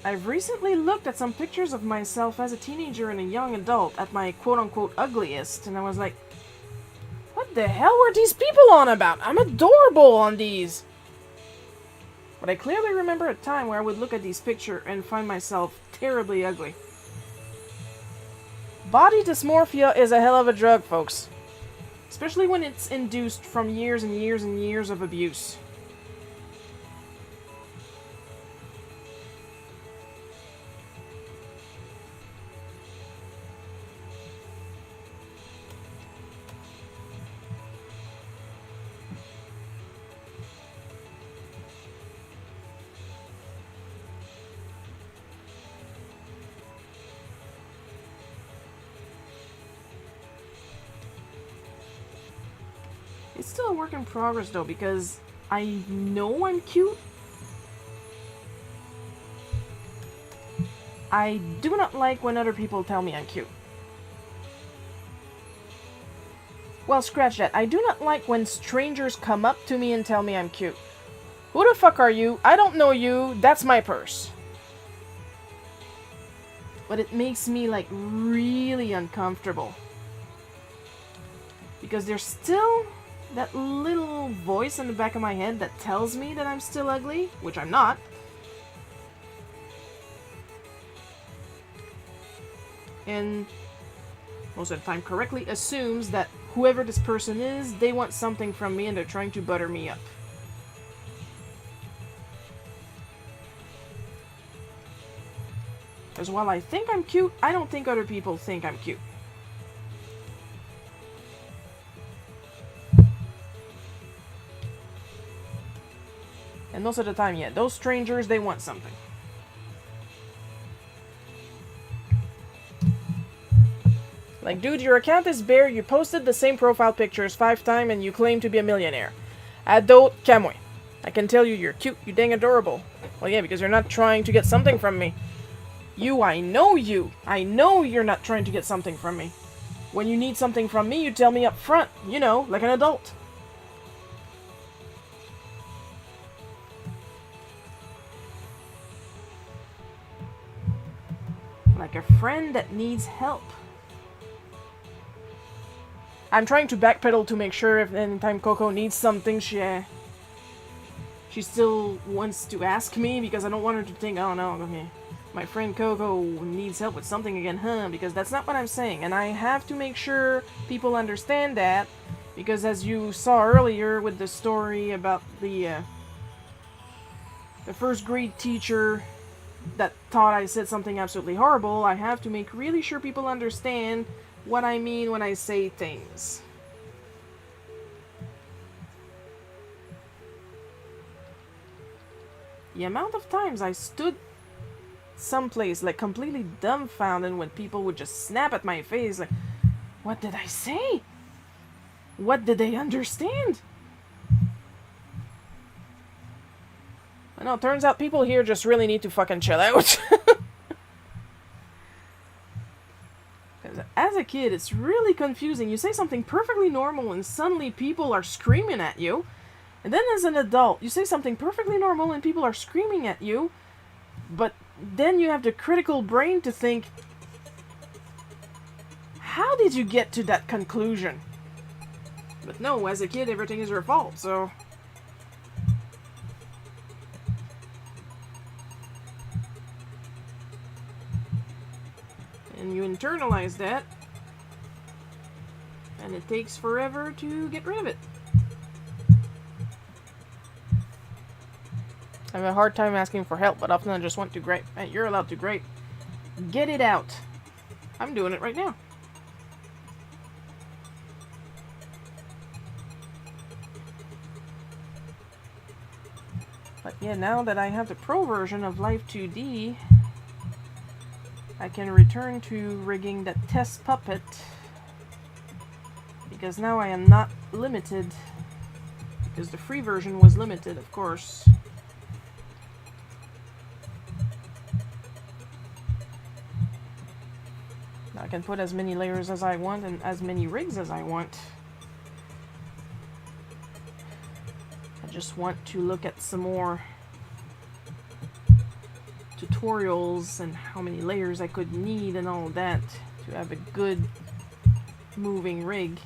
I've recently looked at some pictures of myself as a teenager and a young adult at my quote-unquote ugliest, and I was like, what the hell were these people on about? I'm adorable on these! But I clearly remember a time where I would look at these pictures and find myself terribly ugly. Body dysmorphia is a hell of a drug, folks. Especially when it's induced from years and years and years of abuse. It's still a work in progress though, because I know I'm cute. I do not like when other people tell me I'm cute. Well, scratch that. I do not like when strangers come up to me and tell me I'm cute. Who the fuck are you? I don't know you. That's my purse. But it makes me, like, really uncomfortable. Because there's still that little voice in the back of my head that tells me that I'm still ugly, which I'm not. And most of the time correctly assumes that whoever this person is, they want something from me and they're trying to butter me up. Because while I think I'm cute, I don't think other people think I'm cute. And most of the time, yeah, those strangers, they want something. Like, dude, your account is bare, you posted the same profile pictures 5 times and you claim to be a millionaire. Ado Kamwe. I can tell you you're cute, you dang adorable. Well, yeah, because you're not trying to get something from me. You, I know you. I know you're not trying to get something from me. When you need something from me, you tell me up front. You know, like an adult. Like a friend that needs help. I'm trying to backpedal to make sure if anytime Coco needs something, she still wants to ask me, because I don't want her to think, oh no, okay, my friend Coco needs help with something again, huh? Because that's not what I'm saying, and I have to make sure people understand that, because as you saw earlier with the story about the first grade teacher that thought I said something absolutely horrible, I have to make really sure people understand what I mean when I say things. The amount of times I stood someplace like completely dumbfounded when people would just snap at my face like, what did I say? What did they understand? I know, turns out people here just really need to fucking chill out. As a kid, it's really confusing. You say something perfectly normal and suddenly people are screaming at you. And then as an adult, you say something perfectly normal and people are screaming at you. But then you have the critical brain to think, how did you get to that conclusion? But no, as a kid, everything is your fault, so... And you internalize that, and it takes forever to get rid of it. I have a hard time asking for help, but often I just want to gripe. Hey, you're allowed to gripe. Get it out. I'm doing it right now. But yeah, now that I have the pro version of Live 2D, I can return to rigging that test puppet, because now I am not limited, because the free version was limited, of course. Now I can put as many layers as I want and as many rigs as I want. I just want to look at some more tutorials and how many layers I could need and all that to have a good moving rig.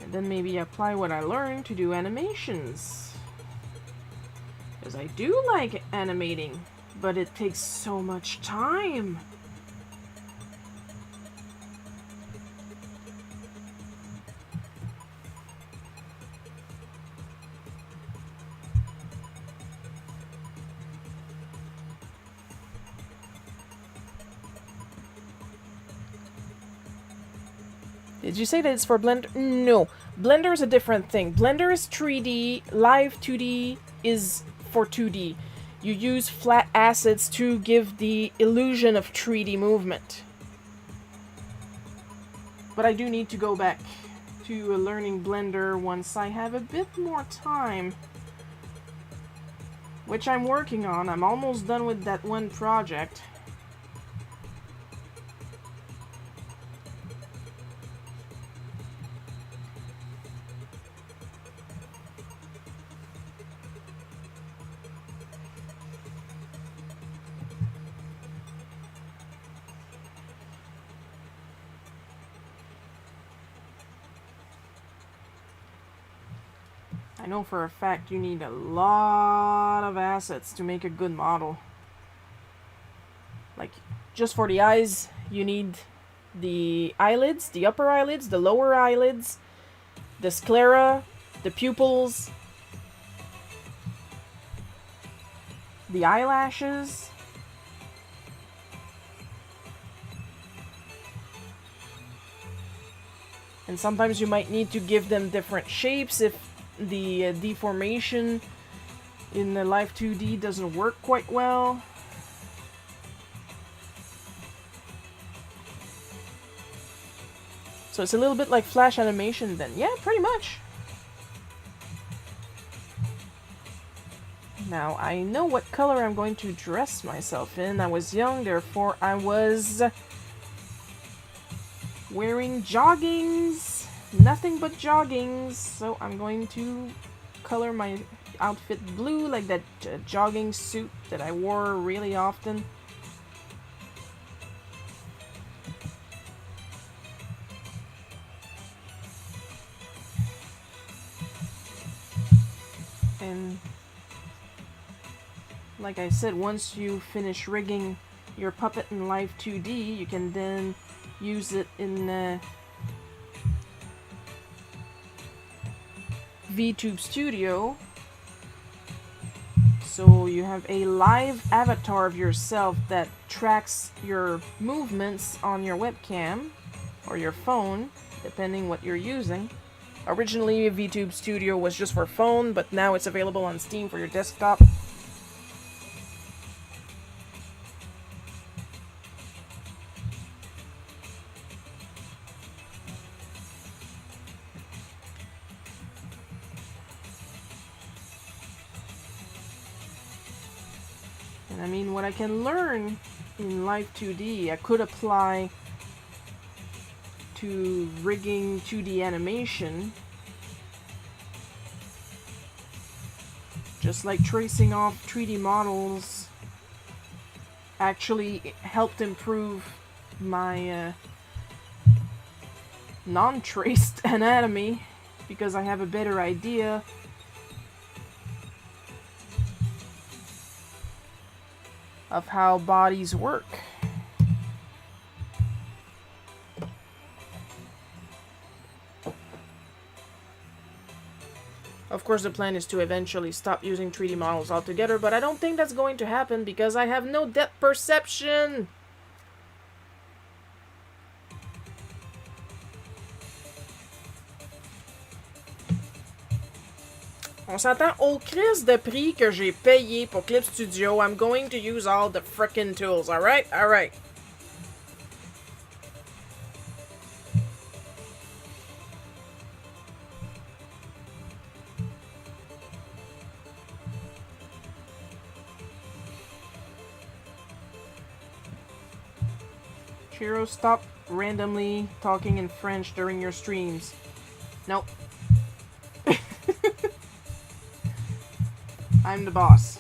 And then maybe apply what I learned to do animations. Because I do like animating, but it takes so much time. Did you say that it's for Blender? No. Blender is a different thing. Blender is 3D. Live 2D is for 2D. You use flat assets to give the illusion of 3D movement. But I do need to go back to learning Blender once I have a bit more time. Which I'm working on. I'm almost done with that one project. I know for a fact you need a lot of assets to make a good model. Like, just for the eyes, you need the eyelids, the upper eyelids, the lower eyelids, the sclera, the pupils, the eyelashes. And sometimes you might need to give them different shapes if the deformation in the Live 2D doesn't work quite well. So it's a little bit like Flash animation then. Yeah, pretty much. Now, I know what color I'm going to dress myself in. I was young, therefore I was wearing joggings. Nothing but joggings. So I'm going to color my outfit blue, like that jogging suit that I wore really often. And like I said, once you finish rigging your puppet in Live 2D, you can then use it in VTube Studio. So you have a live avatar of yourself that tracks your movements on your webcam or your phone, depending what you're using. Originally, VTube Studio was just for phone, but now it's available on Steam for your desktop. And I mean, what I can learn in Live 2D, I could apply to rigging 2D animation. Just like tracing off 3D models actually helped improve my non-traced anatomy, because I have a better idea of how bodies work. Of course, the plan is to eventually stop using 3D models altogether, but I don't think that's going to happen because I have no depth perception. On s'entend au crise de prix que j'ai payé pour Clip Studio. I'm going to use all the frickin' tools, alright? Alright. Chiro, stop randomly talking in French during your streams. Nope. I'm the boss.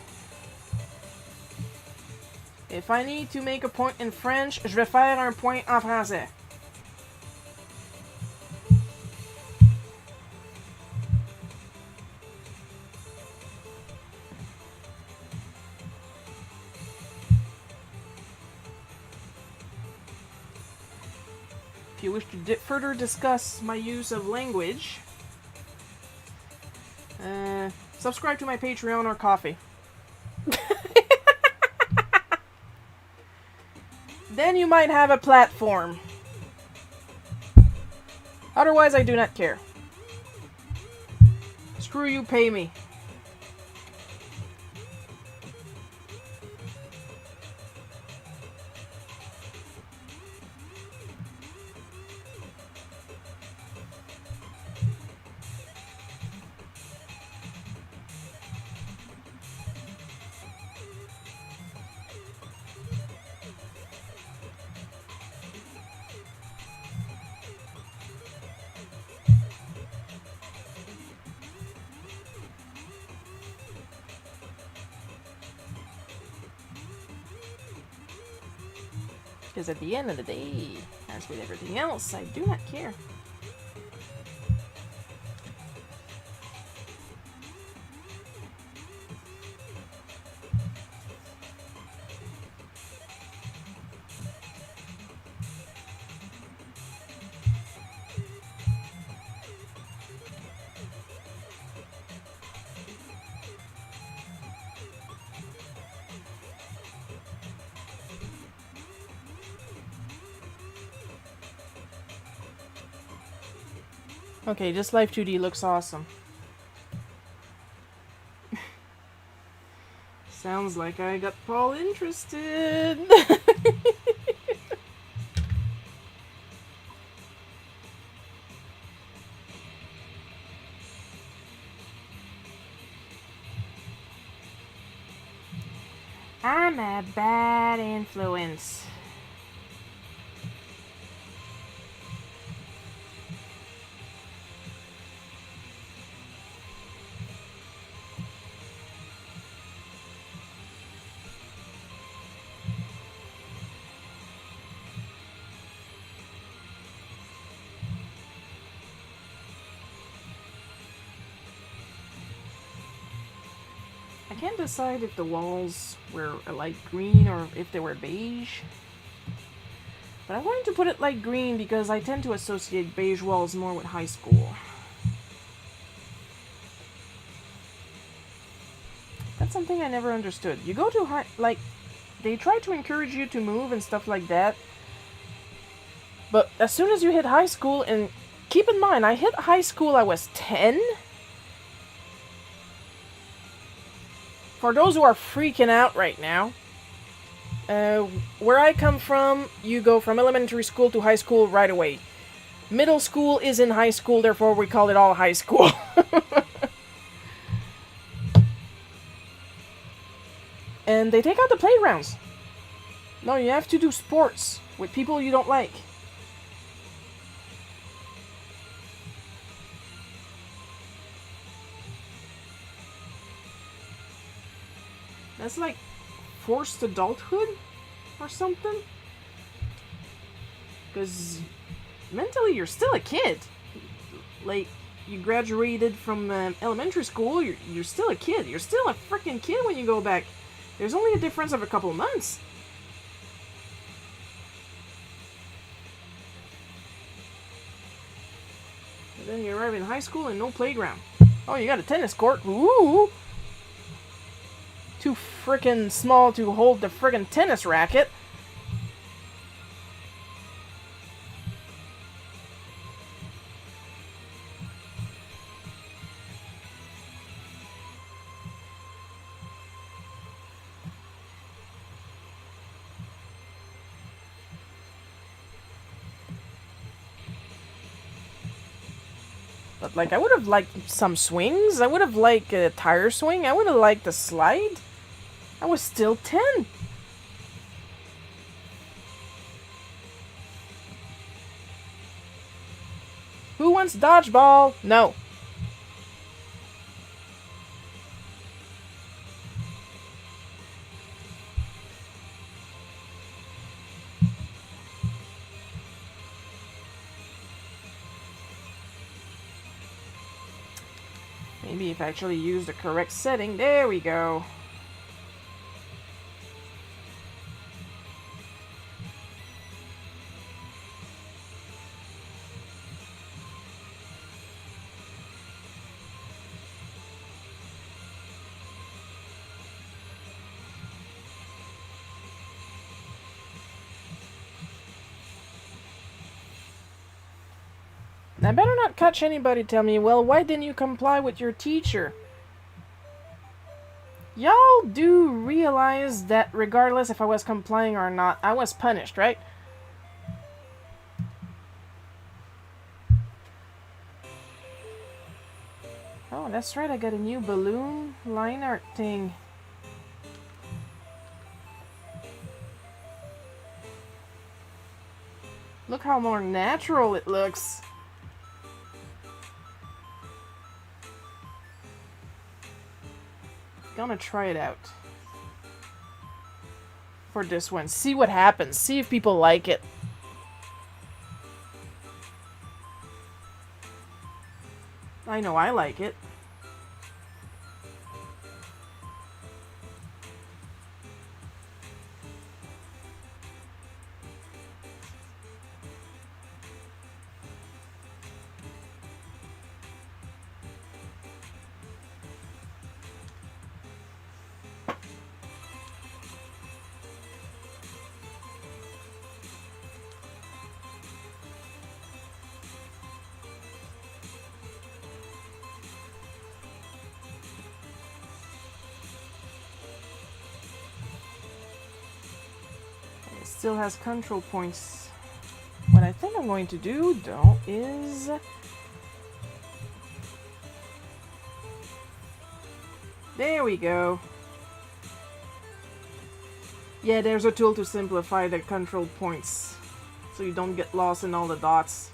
If I need to make a point in French, je vais faire un point en français. If you wish to further discuss my use of language, subscribe to my Patreon or Coffee. Then you might have a platform. Otherwise, I do not care. Screw you, pay me. Because at the end of the day, as with everything else, I do not care. Okay, this Life 2D looks awesome. Sounds like I got Paul interested. I'm a bad influence. I can't decide if the walls were a light green or if they were beige. But I wanted to put it light green because I tend to associate beige walls more with high school. That's something I never understood. You go to high, like, they try to encourage you to move and stuff like that. But as soon as you hit high school, and keep in mind, I hit high school, I was 10. For those who are freaking out right now, where I come from, you go from elementary school to high school right away. Middle school is in high school, therefore we call it all high school. And they take out the playgrounds. No, you have to do sports with people you don't like. That's like forced adulthood or something. Because mentally you're still a kid. Like, you graduated from elementary school, you're still a kid. You're still a freaking kid when you go back. There's only a difference of a couple of months. And then you arrive in high school and no playground. Oh, you got a tennis court. Ooh! Too frickin' small to hold the frickin' tennis racket. But, like, I would have liked some swings. I would have liked a tire swing. I would have liked a slide. I was still 10. Who wants dodgeball? No. Maybe if I actually use the correct setting. There we go. I better not catch anybody tell me, well, why didn't you comply with your teacher? Y'all do realize that regardless if I was complying or not, I was punished, right? Oh, that's right, I got a new balloon line art thing. Look how more natural it looks. Gonna try it out. for this one. See what happens. See if people like it. I know I like it. It still has control points. What I think I'm going to do, though, is... There we go. Yeah, there's a tool to simplify the control points, so you don't get lost in all the dots.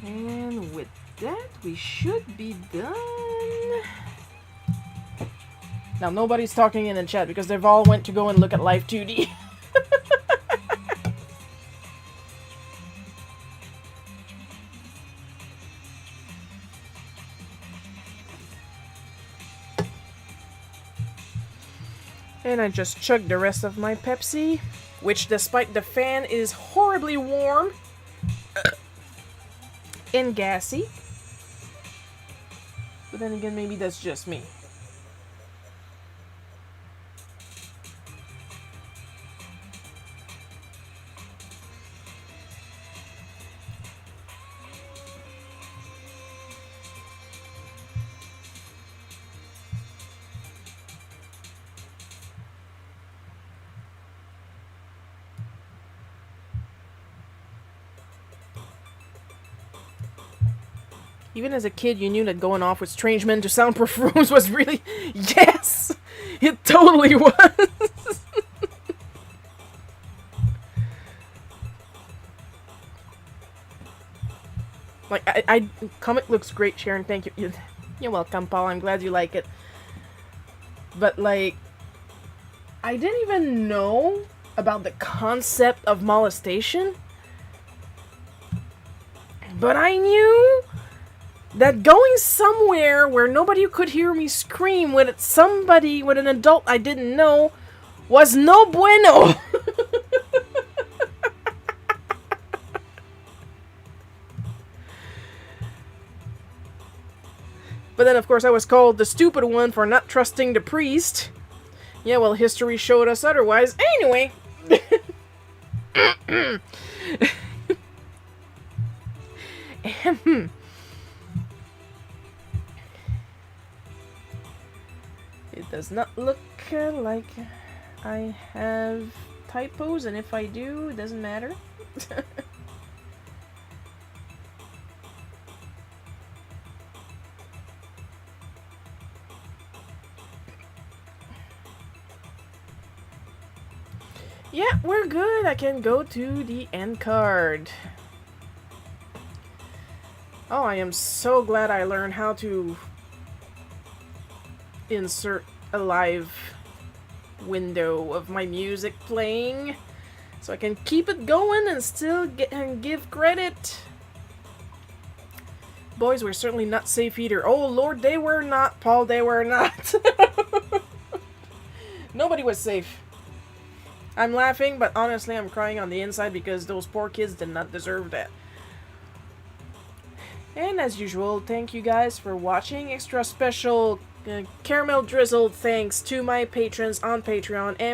And with that, we should be done. Now, nobody's talking in the chat because they've all went to go and look at Live 2D. And I just chugged the rest of my Pepsi, which despite the fan is horribly warm and gassy. But then again, maybe that's just me. Even as a kid, you knew that going off with strange men to soundproof rooms was really... Yes! It totally was! Like, comic looks great, Sharon, thank you. You're welcome, Paul, I'm glad you like it. But, like, I didn't even know about the concept of molestation. But I knew that going somewhere where nobody could hear me scream with somebody, with an adult I didn't know, was no bueno. But then, of course, I was called the stupid one for not trusting the priest. Yeah, well, history showed us otherwise. Anyway. It does not look like I have typos, and if I do, it doesn't matter. Yeah, we're good. I can go to the end card. Oh, I am so glad I learned how to insert a live window of my music playing so I can keep it going and still give credit. Boys were certainly not safe either. Oh Lord, they were not, Paul, they were not. Nobody was safe. I'm laughing, but honestly I'm crying on the inside because those poor kids did not deserve that. And as usual, thank you guys for watching. Extra special caramel drizzled thanks to my patrons on Patreon and